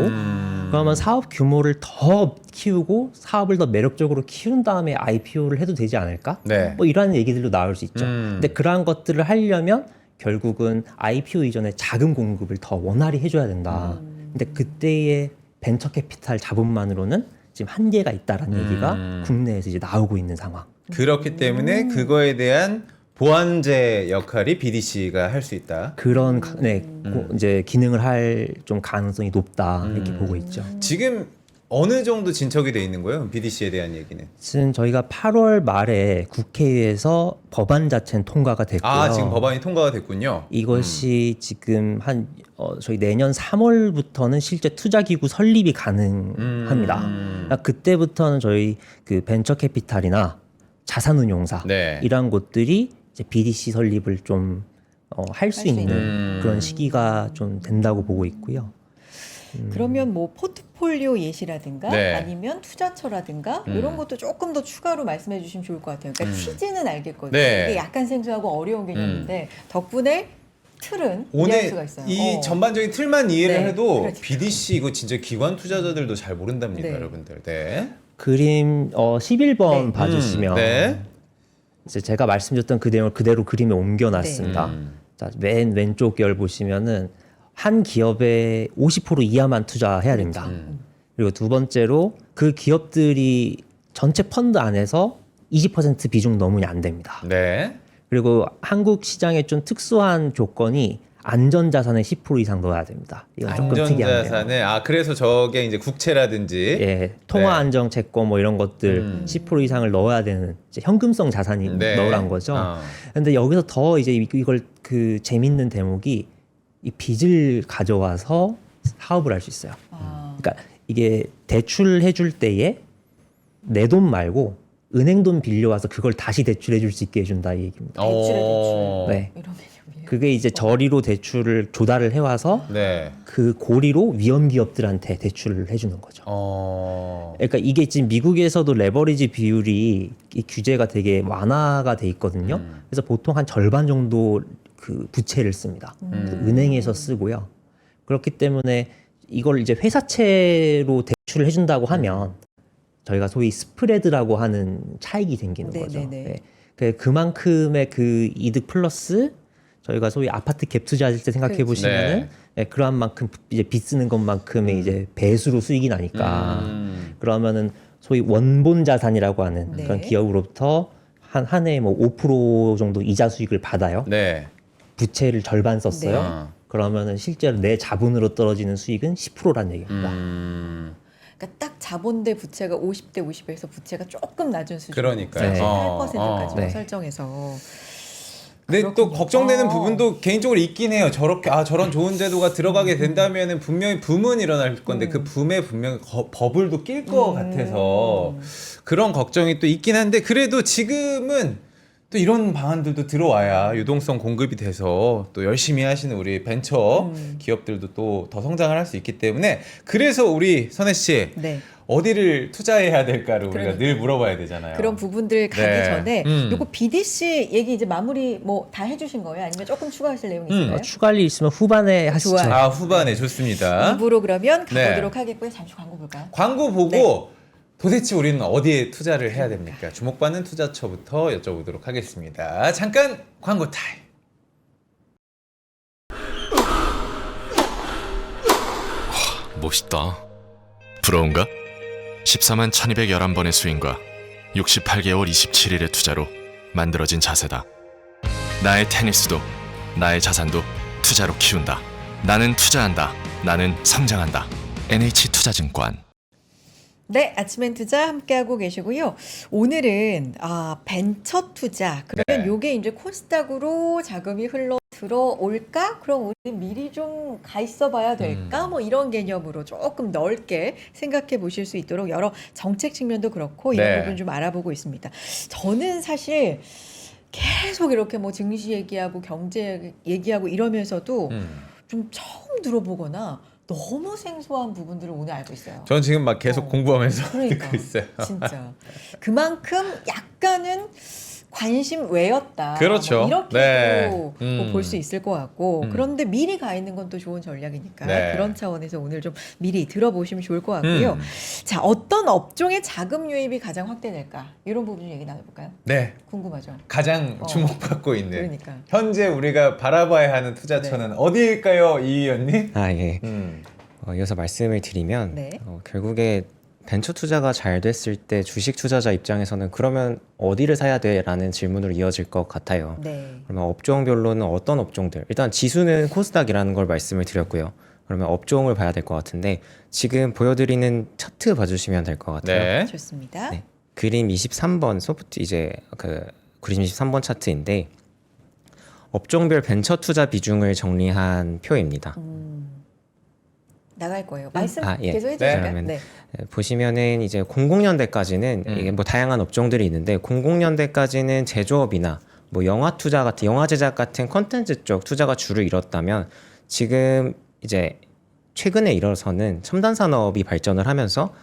그러면 사업 규모를 더 키우고 사업을 더 매력적으로 키운 다음에 IPO를 해도 되지 않을까? 네. 뭐 이런 얘기들도 나올 수 있죠. 근데 그러한 것들을 하려면 결국은 IPO 이전에 자금 공급을 더 원활히 해줘야 된다. 근데 그때의 벤처 캐피탈 자본만으로는 지금 한계가 있다라는 얘기가 국내에서 이제 나오고 있는 상황. 그렇기 때문에 그거에 대한 보완제 역할이 BDC가 할 수 있다. 그런 이제 기능을 할 좀 가능성이 높다 이렇게 보고 있죠. 지금 어느 정도 진척이 돼 있는 거예요? BDC에 대한 얘기는. 지금 저희가 8월 말에 국회에서 법안 자체는 통과가 됐고요. 아, 지금 법안이 통과가 됐군요. 이것이 지금 저희 내년 3월부터는 실제 투자기구 설립이 가능합니다. 그러니까 그때부터는 저희 그 벤처 캐피탈이나 자산운용사 네. 이런 곳들이 이제 BDC 설립을 좀 할 수 수 있는 있는. 그런 시기가 좀 된다고 보고 있고요. 그러면 뭐 포트폴리오 예시라든가 네. 아니면 투자처라든가 이런 것도 조금 더 추가로 말씀해 주시면 좋을 것 같아요. 그러니까 취지는 알겠거든요. 네. 이게 약간 생소하고 어려운 개념인데 덕분에 틀은 이해할 수가 오늘 있어요. 이 전반적인 틀만 이해를 네, 해도 그렇죠. BDC 이거 진짜 기관 투자자들도 잘 모른답니다, 네. 여러분들. 네. 그림 11번 네. 봐주시면 네. 이제 제가 말씀드렸던 그 내용을 그대로 그림에 옮겨놨습니다. 자, 맨 왼쪽 결 보시면은 한 기업에 50% 이하만 투자해야 됩니다. 그리고 두 번째로 그 기업들이 전체 펀드 안에서 20% 비중 넘으면 안 됩니다. 네. 그리고 한국 시장에 좀 특수한 조건이 안전자산에 10% 이상 넣어야 됩니다. 이건 조금 특이한데요. 안전자산에 그래서 저게 이제 국채라든지 예, 통화 안정 채권 뭐 이런 것들 10% 이상을 넣어야 되는 이제 현금성 자산이 네. 넣으란 거죠. 근데 여기서 더 이제 이걸 그 재밌는 대목이 이 빚을 가져와서 사업을 할 수 있어요. 그러니까 이게 대출을 해줄 때에 내 돈 말고 은행 돈 빌려와서 그걸 다시 대출해 줄 수 있게 해준다 이 얘기입니다. 대출에 네. 이런 개념이에요. 그게 이제 저리로 대출을 조달을 해와서 네. 그 고리로 위험 기업들한테 대출을 해주는 거죠. 그러니까 이게 지금 미국에서도 레버리지 비율이 이 규제가 되게 완화가 돼 있거든요. 그래서 보통 한 절반 정도 그 부채를 씁니다. 그 은행에서 쓰고요. 그렇기 때문에 이걸 이제 회사채로 대출을 해준다고 하면 저희가 소위 스프레드라고 하는 차익이 생기는 거죠. 네네네. 네. 그만큼의 그 이득 플러스 저희가 소위 아파트 갭 투자하실 때 생각해 보시면은 네, 그러한 만큼 이제 빚 쓰는 것만큼의 이제 배수로 수익이 나니까 그러면은 소위 원본 자산이라고 하는 네. 그런 기업으로부터 한 해에 뭐 5% 정도 이자 수익을 받아요. 네. 부채를 절반 썼어요. 네. 그러면은 실제로 내 자본으로 떨어지는 수익은 10%라는 얘기입니다. 그러니까 딱 자본 대 부채가 50대 50에서 부채가 조금 낮은 수준. 그러니까요. 8%까지 네. 설정해서. 근데 또 그렇군요. 걱정되는 부분도 개인적으로 있긴 해요. 저렇게 저런 좋은 제도가 들어가게 된다면은 분명히 붐은 일어날 건데 그 붐에 분명히 버블도 낄 것 같아서 그런 걱정이 또 있긴 한데 그래도 지금은 또 이런 방안들도 들어와야 유동성 공급이 돼서 또 열심히 하시는 우리 벤처 기업들도 또 더 성장을 할 수 있기 때문에 그래서 우리 선혜 씨 네. 어디를 투자해야 될까를 우리가 그러니까. 늘 물어봐야 되잖아요. 그런 부분들 가기 네. 전에 요거 BDC 얘기 이제 마무리 뭐 다 해주신 거예요? 아니면 조금 추가하실 내용이 있을까요? 추가할 일 있으면 후반에 하시죠. 좋아요. 아 후반에 좋습니다. 입으로 그러면 네. 가보도록 하겠고요. 잠시 광고 볼까요? 광고 보고 네. 도대체 우리는 어디에 투자를 해야 됩니까? 주목받는 투자처부터 여쭤보도록 하겠습니다. 잠깐 광고 타임. 멋있다. 부러운가? 14만 1211번의 스윙과 68개월 27일의 투자로 만들어진 자세다. 나의 테니스도 나의 자산도 투자로 키운다. 나는 투자한다. 나는 성장한다. NH투자증권. 네, 아침엔 투자 함께하고 계시고요. 오늘은 벤처 투자. 그러면 네. 요게 이제 코스닥으로 자금이 흘러 들어올까? 그럼 우리 미리 좀 가 있어 봐야 될까? 뭐 이런 개념으로 조금 넓게 생각해 보실 수 있도록 여러 정책 측면도 그렇고 이런 네. 부분 좀 알아보고 있습니다. 저는 사실 계속 이렇게 뭐 증시 얘기하고 경제 얘기하고 이러면서도 좀 처음 들어보거나 너무 생소한 부분들을 오늘 알고 있어요. 전 지금 막 계속 공부하면서 그러니까 듣고 있어요. 진짜 그만큼 약간은 관심 외였다. 그렇죠. 뭐 이렇게도 네. 볼 수 있을 것 같고 그런데 미리 가 있는 건 또 좋은 전략이니까 네. 그런 차원에서 오늘 좀 미리 들어보시면 좋을 것 같고요. 음. 자, 어떤 업종의 자금 유입이 가장 확대될까? 이런 부분 좀 얘기 나눠볼까요? 네, 궁금하죠. 가장 주목받고 있는 그러니까. 현재 우리가 바라봐야 하는 투자처는 어디일까요, 이 의원님? 아 예. 음. 이어서 말씀을 드리면 네. 결국에 벤처 투자가 잘 됐을 때 주식 투자자 입장에서는 그러면 어디를 사야 돼라는 질문으로 이어질 것 같아요. 네. 그러면 업종별로는 어떤 업종들? 일단 지수는 코스닥이라는 걸 말씀을 드렸고요. 그러면 업종을 봐야 될 것 같은데 지금 보여드리는 차트 봐주시면 될 것 같아요. 네. 좋습니다. 네. 그림 23번 소프트 이제 그 그림 23번 차트인데 업종별 벤처 투자 비중을 정리한 표입니다. 나갈 거예요. 말씀 예. 계속 해주실까요? 그러면 네. 보시면은 이제 00년대까지는 이게 뭐 다양한 업종들이 있는데 00년대까지는 제조업이나 뭐 영화 투자 같은 영화 제작 같은 컨텐츠 쪽 투자가 주를 이뤘다면 지금 이제 최근에 일어서는 첨단 산업이 발전을 하면서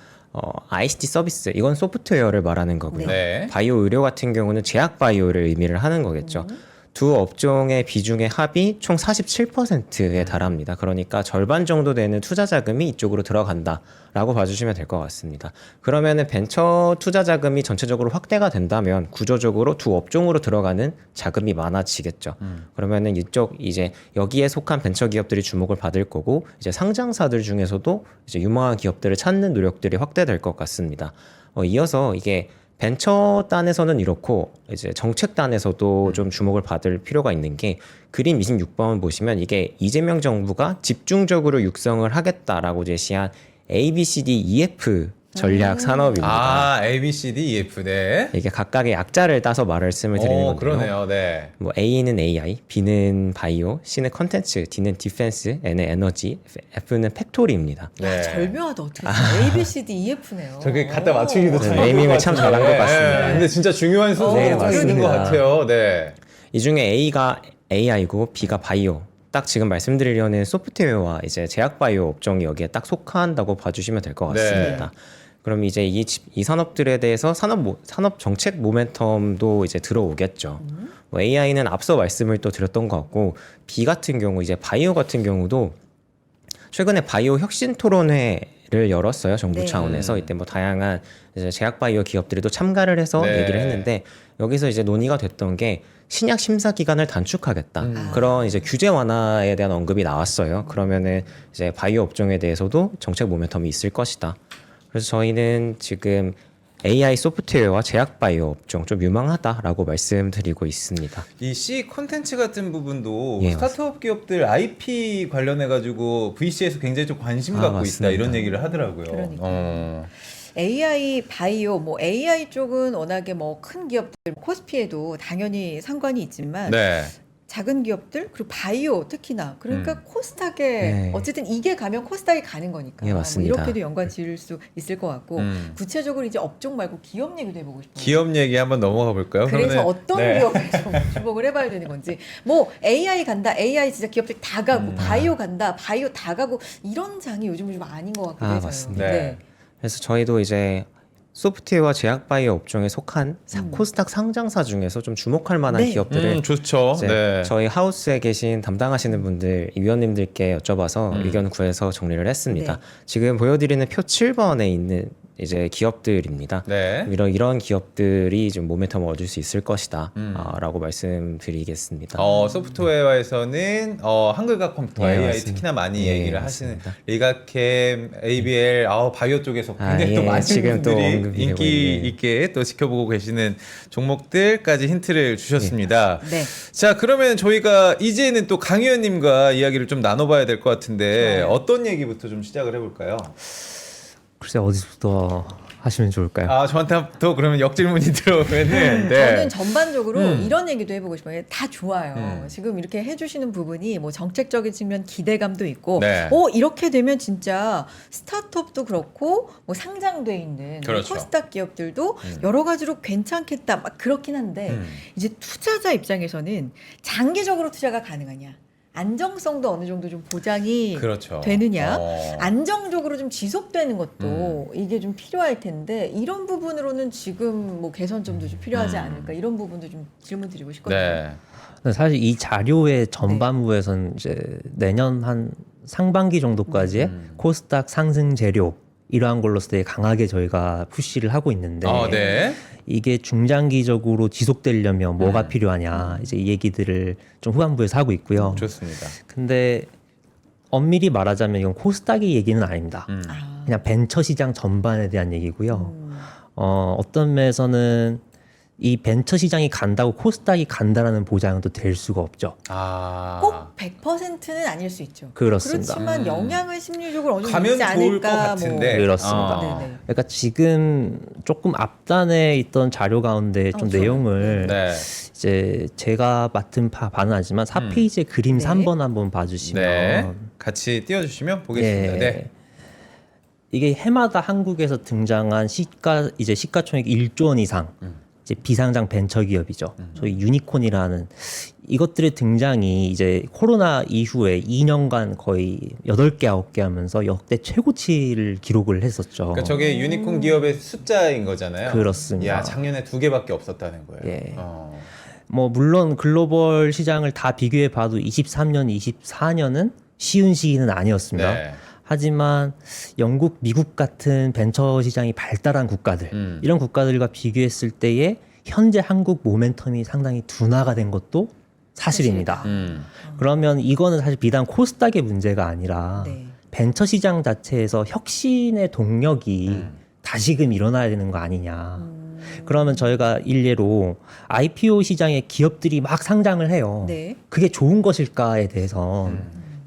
ICT 서비스 이건 소프트웨어를 말하는 거고요. 네. 바이오 의료 같은 경우는 제약 바이오를 의미를 하는 거겠죠. 두 업종의 비중의 합이 총 47%에 달합니다. 그러니까 절반 정도 되는 투자 자금이 이쪽으로 들어간다라고 봐주시면 될 것 같습니다. 그러면은 벤처 투자 자금이 전체적으로 확대가 된다면 구조적으로 두 업종으로 들어가는 자금이 많아지겠죠. 그러면은 이쪽 이제 여기에 속한 벤처 기업들이 주목을 받을 거고 이제 상장사들 중에서도 이제 유망한 기업들을 찾는 노력들이 확대될 것 같습니다. 이어서 이게 벤처단에서는 이렇고 이제 정책단에서도 좀 주목을 받을 필요가 있는 게 그림 26번 보시면 이게 이재명 정부가 집중적으로 육성을 하겠다라고 제시한 ABCDEF 전략 산업입니다. 아, A, B, C, D, E, F. 네. 이게 각각의 약자를 따서 말씀을 드리는 건데요. 그러네요. 네. 뭐 A는 AI, B는 바이오, C는 컨텐츠, D는 디펜스, N은 에너지, F는 팩토리입니다. 네. 절묘하다 어떻게 A, B, C, D, E, F네요. 저게 갖다 맞추기도 참 네이밍을 참 잘한 것 같습니다. 근데 진짜 중요한 순서가 네, 있는 것 맞습니다. 같아요. 네. 이 중에 A가 AI고 B가 바이오. 딱 지금 말씀드리려는 소프트웨어와 이제 제약 바이오 업종이 여기에 딱 속한다고 봐주시면 될 것 같습니다. 그럼 이제 이 산업들에 대해서 산업 정책 모멘텀도 이제 들어오겠죠. 뭐 AI는 앞서 말씀을 또 드렸던 것 같고, B 같은 경우 이제 바이오 같은 경우도 최근에 바이오 혁신 토론회를 열었어요, 정부 네. 차원에서. 이때 뭐 다양한 이제 제약 바이오 기업들이 또 참가를 해서 네. 얘기를 했는데, 여기서 이제 논의가 됐던 게 신약 심사 기간을 단축하겠다. 그런 이제 규제 완화에 대한 언급이 나왔어요. 그러면은 이제 바이오 업종에 대해서도 정책 모멘텀이 있을 것이다. 그래서 저희는 지금 AI 소프트웨어와 제약 바이오 업종 좀 유망하다라고 말씀드리고 있습니다. 이 C 콘텐츠 같은 부분도 예, 스타트업 기업들 IP 관련해 가지고 VC에서 굉장히 좀 관심 아, 갖고 맞습니다. 있다 이런 얘기를 하더라고요. 그러니까요. AI, 바이오, 뭐 AI 쪽은 워낙에 뭐 큰 기업들, 코스피에도 당연히 상관이 있지만 네. 작은 기업들 그리고 바이오 특히나 그러니까 코스닥에 네. 어쨌든 이게 가면 코스닥이 가는 거니까 예, 뭐 맞습니다. 이렇게도 연관 지을 수 있을 것 같고 구체적으로 이제 업종 말고 기업 얘기도 해보고 싶어요. 기업 얘기 한번 넘어가 볼까요? 그래서 그러면은- 어떤 네. 기업에 좀 주목을 해봐야 되는 건지 뭐 AI 간다 AI 진짜 기업들 다 가고 바이오 간다 바이오 다 가고 이런 장이 요즘은 좀 아닌 것 같기도 해서요. 맞습니다. 네. 그래서 저희도 이제 소프트웨어와 제약 바이오 업종에 속한 코스닥 상장사 중에서 좀 주목할 만한 네. 기업들을 좋죠. 이제 네. 저희 하우스에 계신 담당하시는 분들, 위원님들께 여쭤봐서 의견 구해서 정리를 했습니다. 네. 지금 보여드리는 표 7번에 있는 이제 기업들입니다. 네. 이런 기업들이 좀 모멘텀을 얻을 수 있을 것이다 라고 말씀드리겠습니다. 소프트웨어에서는 한글과 컴퓨터 예, AI 맞습니다. 특히나 많이 예, 얘기를 맞습니다. 하시는 리가캠, ABL, 바이오 쪽에서 굉장히 또 예, 많은 지금 또 분들이 언급이 되고 인기 있는. 있게 또 지켜보고 계시는 종목들까지 힌트를 주셨습니다. 네. 자, 그러면 저희가 이제는 또 강 의원님과 이야기를 좀 나눠봐야 될 것 같은데 좋아요. 어떤 얘기부터 좀 시작을 해볼까요? 글쎄 어디부터 하시면 좋을까요? 저한테부터 그러면 역질문이 들어오면은 저는 전반적으로 음. 이런 얘기도 해보고 싶어요. 다 좋아요. 지금 이렇게 해주시는 부분이 뭐 정책적인 측면 기대감도 있고, 네. 이렇게 되면 진짜 스타트업도 그렇고 뭐 상장돼 있는 그렇죠. 코스닥 기업들도 여러 가지로 괜찮겠다. 막 그렇긴 한데 이제 투자자 입장에서는 장기적으로 투자가 가능하냐? 안정성도 어느 정도 좀 보장이 그렇죠. 되느냐? 안정적으로 좀 지속되는 것도 음. 이게 좀 필요할 텐데 이런 부분으로는 지금 뭐 개선점도 좀 필요하지 않을까 이런 부분도 좀 질문 드리고 싶거든요. 네. 근데 사실 이 자료의 전반부에서는 이제 내년 한 상반기 정도까지의 코스닥 상승 재료 이러한 걸로서 되게 강하게 저희가 푸시를 하고 있는데 네. 이게 중장기적으로 지속되려면 뭐가 필요하냐 이제 이 얘기들을 좀 후반부에서 하고 있고요. 좋습니다. 근데 엄밀히 말하자면 이건 코스닥의 얘기는 아닙니다. 아. 그냥 벤처 시장 전반에 대한 얘기고요. 어떤 면에서는 이 벤처 시장이 간다고 코스닥이 간다라는 보장은 또 될 수가 없죠. 꼭 100%는 아닐 수 있죠. 그렇습니다. 그렇지만 영향은 심리적으로 어느 정도 가면 있지 좋을 것 않을까. 같은데. 그렇습니다. 네네. 그러니까 지금 조금 앞단에 있던 자료 가운데 좀 좋아요. 내용을 네. 이제 제가 맡은 바는 아니지만 4페이지의 그림 네. 3번 한번 봐주시면 네. 같이 띄워주시면 보겠습니다. 예. 네. 이게 해마다 한국에서 등장한 시가총액 1조 원 이상 이제 비상장 벤처 기업이죠. 저희 유니콘이라는 이것들의 등장이 이제 코로나 이후에 2년간 거의 8개, 9개 하면서 역대 최고치를 기록을 했었죠. 그러니까 저게 유니콘 기업의 숫자인 거잖아요. 그렇습니다. 야, 작년에 2개밖에 없었다는 거예요. 예. 뭐 물론 글로벌 시장을 다 비교해 봐도 23년, 24년은 쉬운 시기는 아니었습니다. 네. 하지만 영국, 미국 같은 벤처 시장이 발달한 국가들 이런 국가들과 비교했을 때에 현재 한국 모멘텀이 상당히 둔화가 된 것도 사실입니다. 그러면 이거는 사실 비단 코스닥의 문제가 아니라 네. 벤처 시장 자체에서 혁신의 동력이 다시금 일어나야 되는 거 아니냐. 그러면 저희가 일례로 IPO 시장에 기업들이 막 상장을 해요. 네. 그게 좋은 것일까에 대해서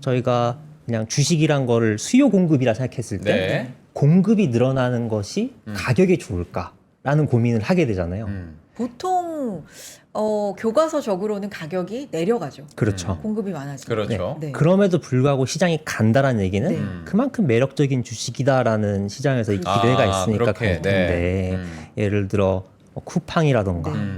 저희가 그냥 주식이란 거를 수요 공급이라 생각했을 때 네. 공급이 늘어나는 것이 가격에 좋을까라는 고민을 하게 되잖아요. 보통 교과서적으로는 가격이 내려가죠. 그렇죠. 공급이 많아지고. 그렇죠. 네. 그럼에도 불구하고 시장이 간다라는 얘기는 네. 그만큼 매력적인 주식이다라는 시장에서 이 기대가 있으니까 그렇게, 그럴 텐데 예를 들어 뭐 쿠팡이라던가 네.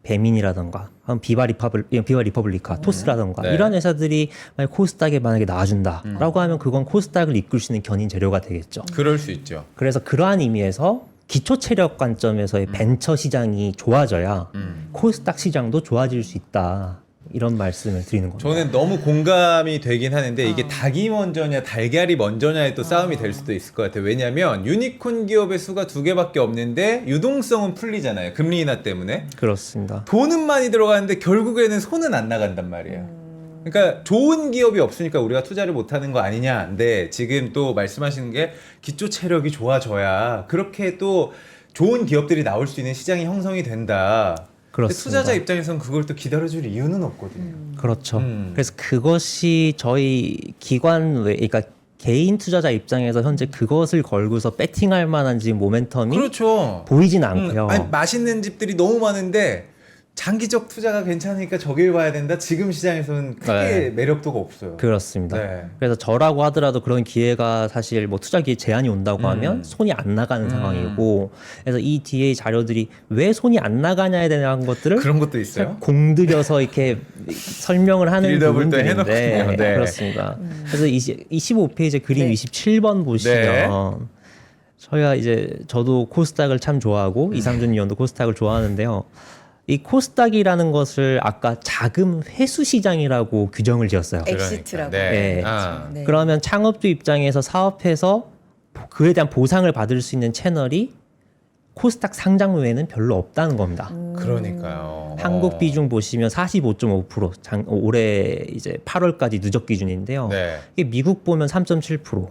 배민이라던가 비바 리퍼블리카, 토스라던가 네. 이런 회사들이 코스닥에 만약에 나와준다라고 하면 그건 코스닥을 이끌 수 있는 견인 재료가 되겠죠. 그럴 수 있죠. 그래서 그러한 의미에서 기초 체력 관점에서의 벤처 시장이 좋아져야 코스닥 시장도 좋아질 수 있다. 이런 말씀을 드리는 겁니다. 저는 너무 공감이 되긴 하는데 이게 닭이 먼저냐 달걀이 먼저냐의 또 싸움이 될 수도 있을 것 같아요. 왜냐하면 유니콘 기업의 수가 2개밖에 없는데 유동성은 풀리잖아요. 금리 인하 때문에. 그렇습니다. 돈은 많이 들어가는데 결국에는 손은 안 나간단 말이에요. 그러니까 좋은 기업이 없으니까 우리가 투자를 못하는 거 아니냐. 근데 지금 또 말씀하시는 게 기초 체력이 좋아져야 그렇게 또 좋은 기업들이 나올 수 있는 시장이 형성이 된다. 근데 그렇습니다. 투자자 입장에서는 그걸 또 기다려줄 이유는 없거든요. 그렇죠. 그래서 그것이 저희 기관 외, 그러니까 개인 투자자 입장에서 현재 그것을 걸고서 배팅할 만한 지금 모멘텀이 그렇죠. 보이진 않고요. 아니, 맛있는 집들이 너무 많은데 장기적 투자가 괜찮으니까 저길 봐야 된다. 지금 시장에서는 크게 네. 매력도가 없어요. 그렇습니다. 네. 그래서 저라고 하더라도 그런 기회가 사실 뭐 투자 기회 제한이 온다고 하면 손이 안 나가는 상황이고, 그래서 이 뒤에 자료들이 왜 손이 안 나가냐에 대한 것들을 그런 것도 있어요. 공들여서 이렇게 설명을 하는 빌드업을 또 부분들인데 해놓군요. 네. 그렇습니다. 그래서 25페이지 그림 네. 27번 보시면 네. 저희가 이제 저도 코스닥을 참 좋아하고 이상준 위원도 코스닥을 좋아하는데요. 이 코스닥이라는 것을 아까 자금 회수 시장이라고 규정을 지었어요. 엑시트라고. 네. 네. 아. 네. 그러면 창업주 입장에서 사업해서 그에 대한 보상을 받을 수 있는 채널이 코스닥 상장 외에는 별로 없다는 겁니다. 그러니까요. 한국 비중 보시면 45.5%, 올해 이제 8월까지 누적 기준인데요. 네. 이게 미국 보면 3.7%.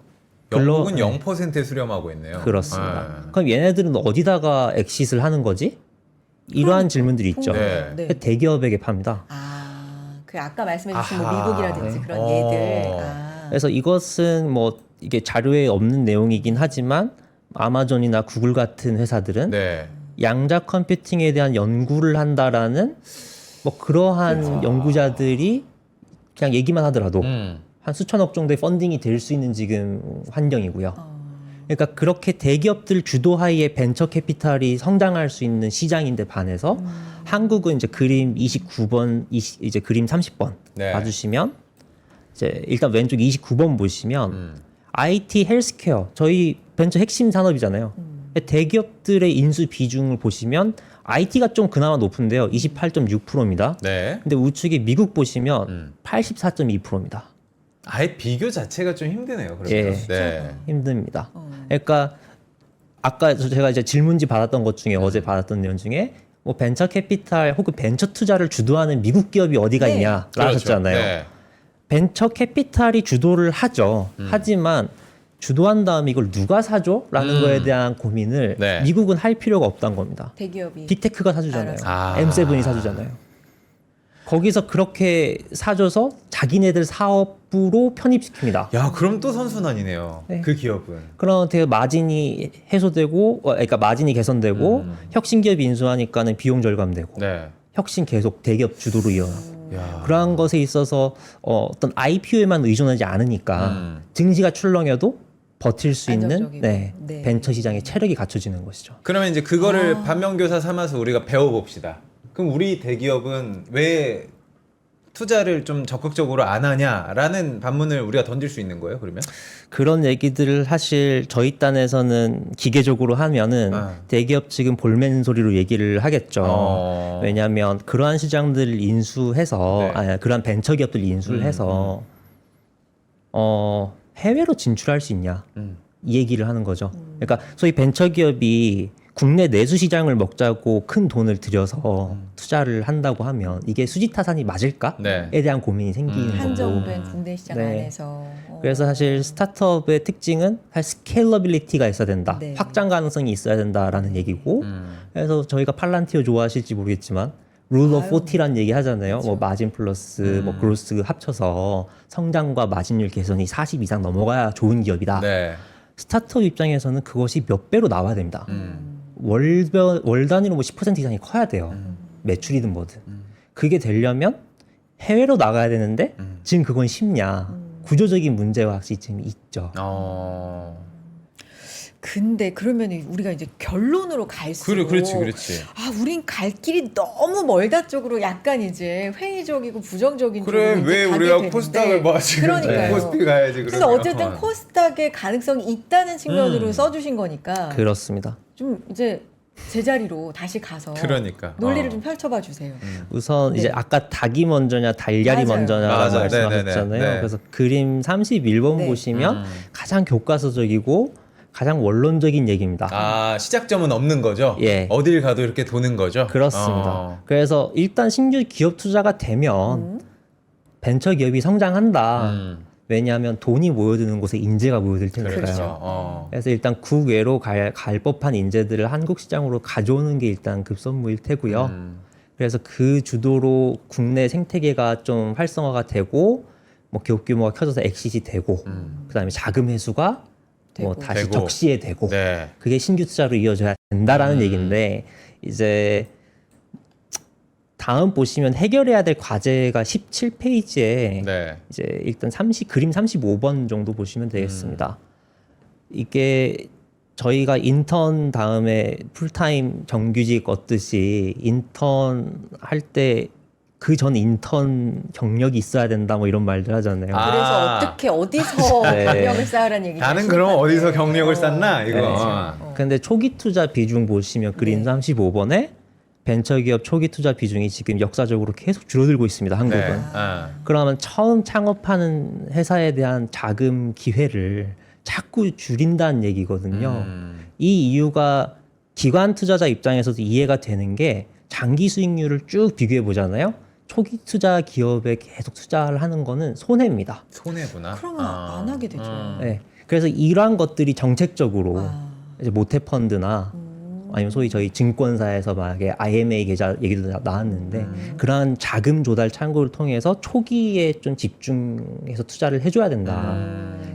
영국은 0%에 수렴하고 있네요. 그렇습니다. 아. 그럼 얘네들은 어디다가 엑싯을 하는 거지? 이러한 질문들이 있죠. 네. 네. 대기업에게 팝니다. 그 아까 말씀해주신 뭐 아하. 미국이라든지 그런 어. 예들. 그래서 이것은 뭐 이게 자료에 없는 내용이긴 하지만 아마존이나 구글 같은 회사들은 네. 양자 컴퓨팅에 대한 연구를 한다라는 뭐 그러한 연구자들이 그냥 얘기만 하더라도 한 수천억 정도의 펀딩이 될 수 있는 지금 환경이고요. 그러니까 그렇게 대기업들 주도하에 벤처 캐피탈이 성장할 수 있는 시장인데 반해서 한국은 이제 그림 29번, 이제 그림 30번 네. 봐주시면 이제 일단 왼쪽 29번 보시면 IT 헬스케어 저희 벤처 핵심 산업이잖아요. 대기업들의 인수 비중을 보시면 IT가 좀 그나마 높은데요. 28.6%입니다. 네. 근데 우측에 미국 보시면 84.2%입니다. 아예 비교 자체가 좀 힘드네요. 그러면. 예. 네. 힘듭니다. 그러니까 아까 제가 이제 질문지 받았던 것 중에 어제 받았던 내용 중에 뭐 벤처 캐피탈 혹은 벤처 투자를 주도하는 미국 기업이 어디가 네. 있냐라고 그렇죠. 하셨잖아요. 네. 벤처 캐피탈이 주도를 하죠. 하지만 주도한 다음에 이걸 누가 사줘? 라는 거에 대한 고민을 네. 미국은 할 필요가 없다는 겁니다. 대기업이. 빅테크가 사주잖아요. 알아서. M7이 사주잖아요. 거기서 그렇게 사줘서 자기네들 사업부로 편입시킵니다. 야, 그럼 또 선순환이네요. 네. 그 기업은. 그럼 되게 마진이 해소되고, 그러니까 마진이 개선되고, 혁신 기업이 인수하니까는 비용 절감되고, 네. 혁신 계속 대기업 주도로 이어나고. 야. 그러한 것에 있어서 어떤 IPO에만 의존하지 않으니까 증시가 출렁여도 버틸 수 있는 안정적이고. 네. 벤처 시장의 체력이 갖춰지는 것이죠. 그러면 이제 그거를 반면교사 삼아서 우리가 배워봅시다. 그럼 우리 대기업은 왜 투자를 좀 적극적으로 안 하냐라는 반문을 우리가 던질 수 있는 거예요, 그러면? 그런 얘기들을 사실 저희 딴에서는 기계적으로 하면은 대기업 지금 볼멘 소리로 얘기를 하겠죠. 왜냐하면 그러한 시장들을 인수해서 네. 그러한 벤처 기업들 인수를 해서 해외로 진출할 수 있냐 이 얘기를 하는 거죠. 그러니까 소위 벤처 기업이 국내 내수 시장을 먹자고 큰 돈을 들여서 투자를 한다고 하면 이게 수지타산이 맞을까에 네. 대한 고민이 생기는 거고. 한정된 국내 시장 네. 안에서. 그래서 사실 스타트업의 특징은 사실 스케일러빌리티가 있어야 된다. 네. 확장 가능성이 있어야 된다라는 얘기고. 그래서 저희가 팔란티어 좋아하실지 모르겠지만 룰 오브 40라는 얘기 하잖아요. 뭐 마진 플러스 뭐 그로스 합쳐서 성장과 마진율 개선이 40 이상 넘어가야 좋은 기업이다. 네. 스타트업 입장에서는 그것이 몇 배로 나와야 됩니다. 월 단위로 뭐 10% 이상이 커야 돼요. 매출이든 뭐든. 그게 되려면 해외로 나가야 되는데 지금 그건 쉽냐. 구조적인 문제와 확실히 있죠. 근데 그러면 우리가 이제 결론으로 갈수록 그래, 그렇지. 아, 우린 갈 길이 너무 멀다 쪽으로 약간 이제 회의적이고 부정적인 그래, 쪽으로 왜 이제 가게 우리가 되는데. 코스닥을 봐 지금 그러니까요. 코스피 가야지 근데 그러면. 어쨌든 코스닥의 가능성이 있다는 측면으로 써주신 거니까 그렇습니다. 좀 이제 제자리로 다시 가서 그러니까. 논리를 좀 펼쳐봐 주세요. 우선 이제 네. 아까 닭이 먼저냐 달걀이 맞아요. 먼저냐라고 맞아요. 말씀하셨잖아요. 네네네. 네. 그래서 그림 31번 네. 보시면 가장 교과서적이고 가장 원론적인 얘기입니다. 아, 시작점은 없는 거죠? 예. 어딜 가도 이렇게 도는 거죠? 그렇습니다. 그래서 일단 신규 기업 투자가 되면 벤처 기업이 성장한다. 왜냐하면 돈이 모여드는 곳에 인재가 모여들 테니까요. 그렇죠. 그래서 일단 국외로 갈 법한 인재들을 한국 시장으로 가져오는 게 일단 급선무일 테고요. 그래서 그 주도로 국내 생태계가 좀 활성화가 되고 뭐 기업 규모가 커져서 엑시시 되고 그다음에 자금 회수가 뭐 되고. 다시 되고. 적시에 되고 네. 그게 신규 투자로 이어져야 된다라는 얘기인데 이제 다음 보시면 해결해야 될 과제가 17페이지에 네. 이제 일단 그림 35번 정도 보시면 되겠습니다. 이게 저희가 인턴 다음에 풀타임 정규직 얻듯이 인턴 할 때 그 전 인턴 경력이 있어야 된다 뭐 이런 말들 하잖아요. 아. 그래서 어떻게 어디서 네. 경력을 쌓으라는 얘기죠. 나는 그럼 어디서 경력을 쌓나 이거. 네. 어. 근데 초기 투자 비중 보시면 그림 네. 35번에 벤처기업 초기 투자 비중이 지금 역사적으로 계속 줄어들고 있습니다. 한국은. 네. 아. 그러면 처음 창업하는 회사에 대한 자금 기회를 자꾸 줄인다는 얘기거든요. 이 이유가 기관 투자자 입장에서도 이해가 되는 게 장기 수익률을 쭉 비교해 보잖아요. 초기 투자 기업에 계속 투자를 하는 거는 손해입니다. 손해구나. 그러면 안 하게 되죠. 네. 그래서 이러한 것들이 정책적으로 아. 이제 모태 펀드나 아니면 소위 저희 증권사에서 막에 IMA 계좌 얘기도 나왔는데 그러한 자금 조달 창구를 통해서 초기에 좀 집중해서 투자를 해줘야 된다.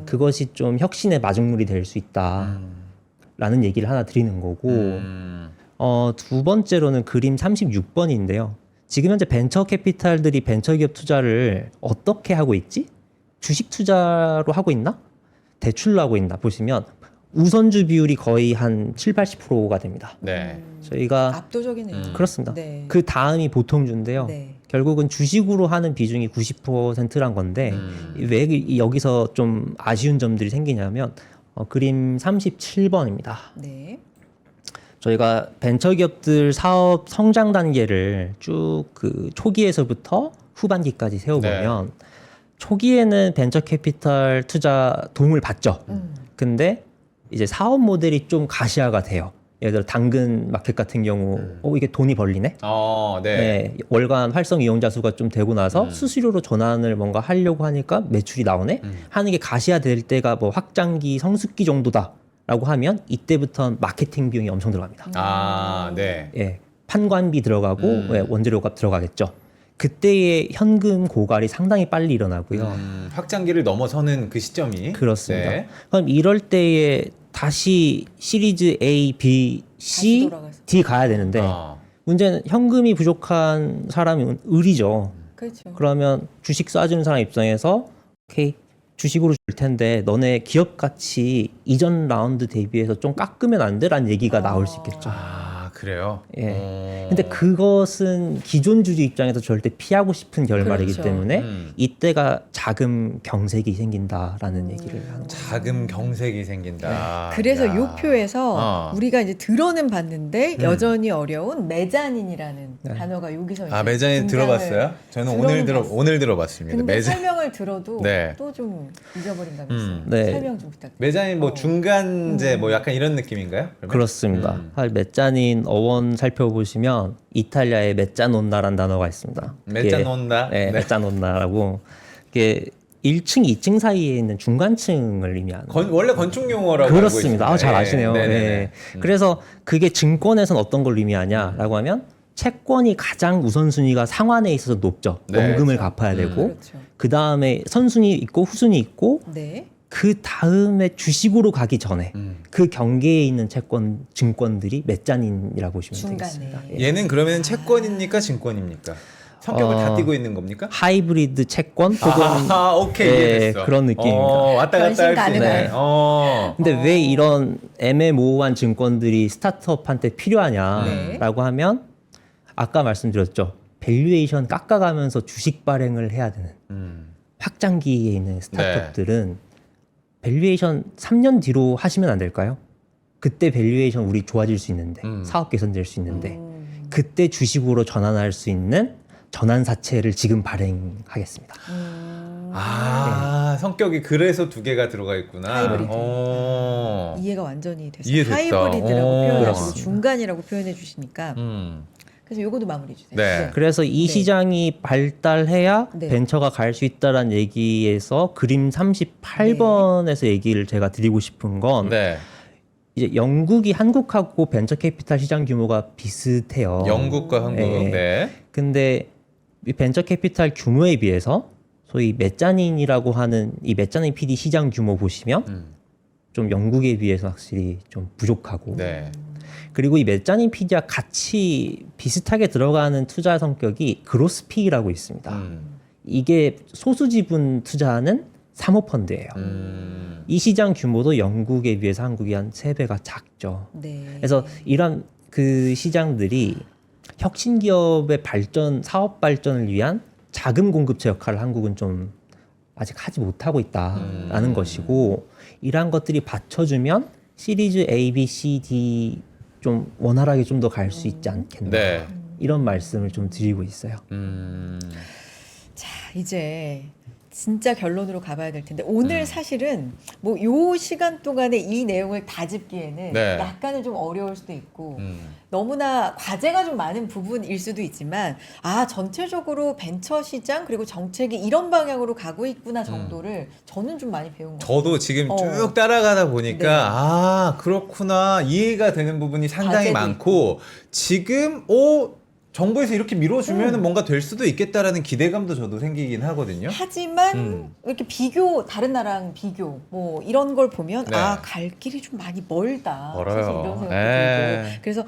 그것이 좀 혁신의 마중물이 될 수 있다라는 얘기를 하나 드리는 거고 두 번째로는 그림 36번인데요. 지금 현재 벤처 캐피탈들이 벤처기업 투자를 어떻게 하고 있지? 주식 투자로 하고 있나? 대출로 하고 있나? 보시면 우선주 비율이 거의 한 70-80%가 됩니다. 네. 저희가 압도적이네요. 그렇습니다. 네. 그 다음이 보통주인데요. 네. 결국은 주식으로 하는 비중이 90%란 건데 왜 여기서 좀 아쉬운 점들이 생기냐면 그림 37번입니다. 네. 저희가 벤처기업들 사업 성장 단계를 쭉 그 초기에서부터 후반기까지 세워보면 초기에는 벤처 캐피탈 투자 도움을 받죠. 근데 이제 사업 모델이 좀 가시화가 돼요. 예를 들어 당근 마켓 같은 경우 이게 돈이 벌리네. 네. 네, 월간 활성 이용자 수가 좀 되고 나서 수수료로 전환을 뭔가 하려고 하니까 매출이 나오네. 하는 게 가시화될 때가 뭐 확장기 성숙기 정도다라고 하면 이때부터 마케팅 비용이 엄청 들어갑니다. 아, 네. 예, 판관비 들어가고 예, 원재료값 들어가겠죠. 그때의 현금 고갈이 상당히 빨리 일어나고요. 확장기를 넘어서는 그 시점이 그렇습니다. 네. 그럼 이럴 때에 다시 시리즈 A, B, 다시 C, 돌아가서. D 가야 되는데 문제는 현금이 부족한 사람이 을이죠. 그렇죠. 그러면 주식 쏴주는 사람 입장에서 오케이 주식으로 줄 텐데 너네 기업 가치 이전 라운드 대비해서 좀 깎으면 안 돼? 라는 얘기가 나올 수 있겠죠. 아, 그래요? 예. 근데 그것은 기존 주주 입장에서 절대 피하고 싶은 결말이기 그렇죠. 때문에 이때가 자금 경색이 생긴다라는 얘기를 하는 거죠. 자금 경색이 생긴다. 그래서 야. 요 표에서 우리가 이제 들어는 봤는데 여전히 어려운 메자닌이라는 단어가 여기서 이제 메자닌 등장을- 들어봤어요? 저는 들어는 오늘 들어봤습니다. 근데 설명을 들어도 네. 또 좀 잊어버린 감이 있어요. 네. 설명 좀 부탁드립니다. 메자닌 뭐 중간재 뭐 약간 이런 느낌인가요? 그러면? 그렇습니다. 메자닌 어원 살펴보시면 이탈리아의 메자논나라는 단어가 있습니다. 메자논나? 네, 네. 메자논나라고 이게 1층, 2층 사이에 있는 중간층을 의미하는. 원래 건축 용어라고 그렇습니다. 알고 있습니다. 잘 아시네요. 네네네. 네. 그래서 그게 증권에서는 어떤 걸 의미하냐라고 하면 채권이 가장 우선순위가 상환에 있어서 높죠. 네. 원금을 갚아야 되고 그렇죠. 그 다음에 선순위 있고 후순위 있고 네. 그 다음에 주식으로 가기 전에 그 경계에 있는 증권들이 메자닌이라고 보시면 중간에. 되겠습니다. 예. 얘는 그러면 채권입니까? 증권입니까? 성격을 다 띠고 있는 겁니까? 하이브리드 채권 혹은 오케이 네, 이해됐어. 그런 느낌입니다. 왔다 갔다 변신 할 수 있네. 가능한. 근데 왜 이런 애매모호한 증권들이 스타트업한테 필요하냐라고 하면 아까 말씀드렸죠. 밸류에이션 깎아가면서 주식 발행을 해야 되는 확장기에 있는 스타트업들은 밸류에이션 3년 뒤로 하시면 안 될까요? 그때 밸류에이션 우리 좋아질 수 있는데 사업 개선될 수 있는데 그때 주식으로 전환할 수 있는 전환사채를 지금 발행하겠습니다. 성격이 그래서 두 개가 들어가 있구나. 하이브리드. 어. 이해가 완전히 됐어요. 이해됐다. 하이브리드라고 오. 표현하시고 그렇습니다. 중간이라고 표현해 주시니까 그래서 요거도 마무리해 주세요. 네. 그래서 이 네. 시장이 발달해야 네. 벤처가 갈 수 있다라는 얘기에서 그림 38번에서 얘기를 제가 드리고 싶은 건 네. 이제 영국이 한국하고 벤처 캐피탈 시장 규모가 비슷해요. 영국과 한국. 네. 네. 근데 이 벤처 캐피탈 규모에 비해서 소위 메자닌이라고 하는 이 메자닌 PD 시장 규모 보시면 좀 영국에 비해서 확실히 좀 부족하고 네. 그리고 이 메자닌 PD와 같이 비슷하게 들어가는 투자 성격이 그로스피라고 있습니다. 이게 소수 지분 투자하는 사모펀드예요. 이 시장 규모도 영국에 비해서 한국이 한 3배가 작죠. 네. 그래서 이런 그 시장들이 혁신 기업의 발전, 사업 발전을 위한 자금 공급처 역할을 한국은 좀 아직 하지 못하고 있다라는 것이고 이러한 것들이 받쳐주면 시리즈 A, B, C, D 좀 원활하게 좀 더 갈 수 있지 않겠나 네. 이런 말씀을 좀 드리고 있어요. 자, 이제 진짜 결론으로 가봐야 될 텐데 오늘 사실은 뭐 요 시간 동안에 이 내용을 다 짚기에는 네. 약간은 좀 어려울 수도 있고 너무나 과제가 좀 많은 부분일 수도 있지만 전체적으로 벤처 시장 그리고 정책이 이런 방향으로 가고 있구나 정도를 저는 좀 많이 배운 것 같아요. 저도 지금 어. 쭉 따라가다 보니까 네. 그렇구나 이해가 되는 부분이 상당히 과제도 많고 지금 정부에서 이렇게 밀어주면 뭔가 될 수도 있겠다라는 기대감도 저도 생기긴 하거든요. 하지만 이렇게 다른 나라랑 비교 뭐 이런 걸 보면 네. 갈 길이 좀 많이 멀다. 멀어요. 사실 이런 생각도 네. 들고 그래서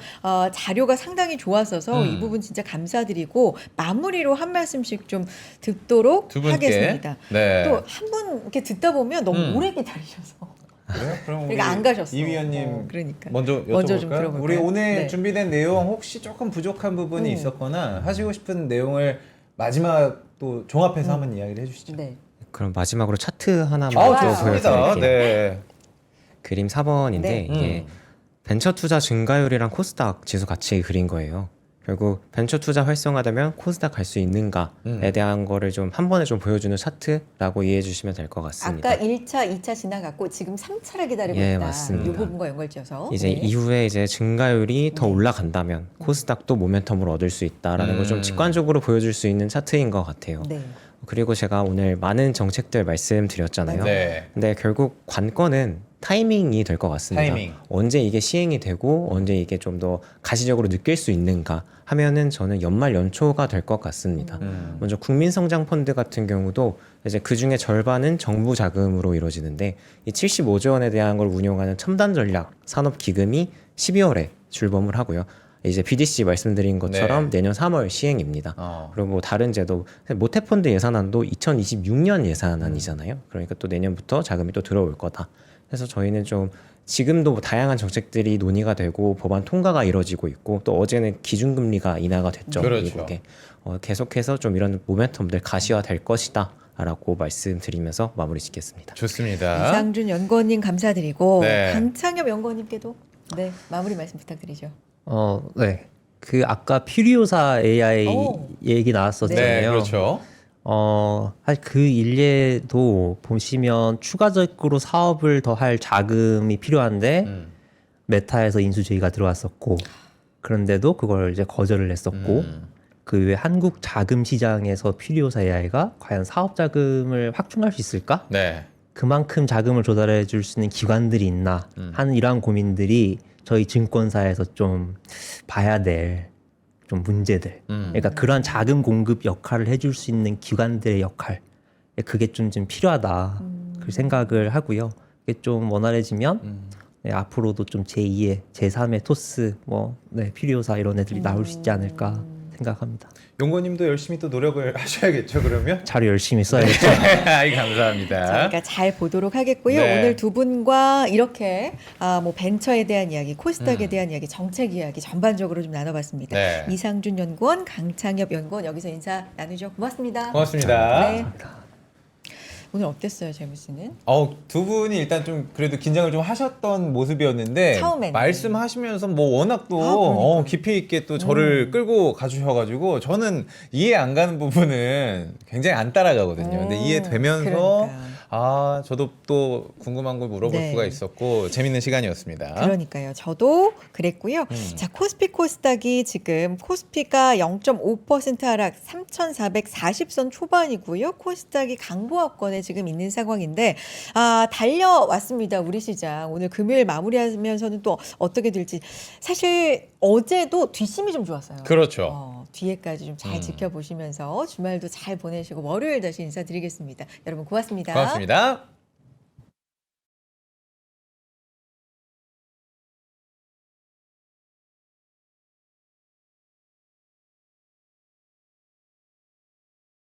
자료가 상당히 좋았어서 이 부분 진짜 감사드리고 마무리로 한 말씀씩 좀 듣도록 두 분께. 하겠습니다. 네. 또 한 분 이렇게 듣다 보면 너무 오래 기다리셔서 그래요? 그럼 우리 그러니까 안 가셨어. 이 위원님 그러니까 먼저 먼저 좀 여쭤볼까요? 들어볼까요? 우리 오늘 네. 준비된 내용 혹시 조금 부족한 부분이 있었거나 하시고 싶은 내용을 마지막 또 종합해서 한번 이야기를 해주시죠. 네. 그럼 마지막으로 차트 하나만 좋아요. 또 좋습니다. 보여드릴게요. 네. 그림 4번인데 네. 이게 벤처 투자 증가율이랑 코스닥 지수 같이 그린 거예요. 결국 벤처 투자 활성화되면 코스닥 갈 수 있는가에 대한 거를 좀 한 번에 좀 보여주는 차트라고 이해해 주시면 될 것 같습니다. 아까 1차, 2차 지나갔고 지금 3차를 기다리고 예, 있다. 맞습니다. 이 부분과 연결지어서 이제 네. 이후에 이제 증가율이 더 올라간다면 코스닥도 모멘텀을 얻을 수 있다라는 걸 좀 직관적으로 보여줄 수 있는 차트인 것 같아요. 네. 그리고 제가 오늘 많은 정책들 말씀드렸잖아요. 네. 근데 결국 관건은 타이밍이 될 것 같습니다. 타이밍. 언제 이게 시행이 되고 언제 이게 좀 더 가시적으로 느낄 수 있는가 하면은 저는 연말 연초가 될 것 같습니다. 먼저 국민성장펀드 같은 경우도 이제 그 중에 절반은 정부 자금으로 이루어지는데 이 75조 원에 대한 걸 운용하는 첨단 전략 산업 기금이 12월에 출범을 하고요. 이제 BDC 말씀드린 것처럼 내년 3월 시행입니다. 그리고 뭐 다른 제도 모태펀드 예산안도 2026년 예산안이잖아요. 그러니까 또 내년부터 자금이 또 들어올 거다. 그래서 저희는 좀 지금도 뭐 다양한 정책들이 논의가 되고 법안 통과가 이루어지고 있고 또 어제는 기준금리가 인하가 됐죠. 그렇죠. 미국에. 계속해서 좀 이런 모멘텀들 가시화 될 것이다 라고 말씀드리면서 마무리 짓겠습니다. 좋습니다. 이상준 연구원님 감사드리고 네. 강창엽 연구원님께도 네 마무리 말씀 부탁드리죠. 네. 그 아까 퓨리오사 AI 오. 얘기 나왔었잖아요. 네, 그렇죠. 사실 그 일례도 보시면 추가적으로 사업을 더 할 자금이 필요한데 메타에서 인수제의가 들어왔었고 그런데도 그걸 이제 거절을 했었고 그 외에 한국 자금 시장에서 퓨리오사 AI가 과연 사업 자금을 확충할 수 있을까? 네. 그만큼 자금을 조달해 줄 수 있는 기관들이 있나 하는 이러한 고민들이 저희 증권사에서 좀 봐야 될 좀 문제들. 그러니까 그러한 자금 공급 역할을 해줄 수 있는 기관들의 역할. 그게 좀 필요하다. 그 생각을 하고요. 그게 좀 원활해지면 네, 앞으로도 좀 제2의 제3의 토스 퓨리오사 이런 애들이 나올 수 있지 않을까 생각합니다. 용고님도 열심히 또 노력을 하셔야겠죠. 그러면. 자료 열심히 써야겠죠. 아이 감사합니다. 저희가 잘 보도록 하겠고요. 네. 오늘 두 분과 이렇게 뭐 벤처에 대한 이야기, 코스닥에 대한 이야기, 정책 이야기 전반적으로 좀 나눠봤습니다. 네. 이상준 연구원, 강창엽 연구원 여기서 인사 나누죠. 고맙습니다. 고맙습니다. 네. 오늘 어땠어요, 재무 씨는? 두 분이 일단 좀 그래도 긴장을 좀 하셨던 모습이었는데 처음에는. 말씀하시면서 뭐 워낙 또 그러니까요. 깊이 있게 또 저를 끌고 가주셔가지고 저는 이해 안 가는 부분은 굉장히 안 따라가거든요. 근데 이해되면서 그러니까. 저도 또 궁금한 걸 물어볼 네. 수가 있었고 재밌는 시간이었습니다. 그러니까요. 저도 그랬고요. 자, 코스피 코스닥이 지금 코스피가 0.5% 하락 3,440선 초반이고요. 코스닥이 강보합권에 지금 있는 상황인데 달려왔습니다. 우리 시장. 오늘 금요일 마무리하면서는 또 어떻게 될지. 사실 어제도 뒷심이 좀 좋았어요. 그렇죠. 뒤에까지 좀 잘 지켜보시면서 주말도 잘 보내시고 월요일 다시 인사드리겠습니다. 여러분 고맙습니다. 고맙습니다.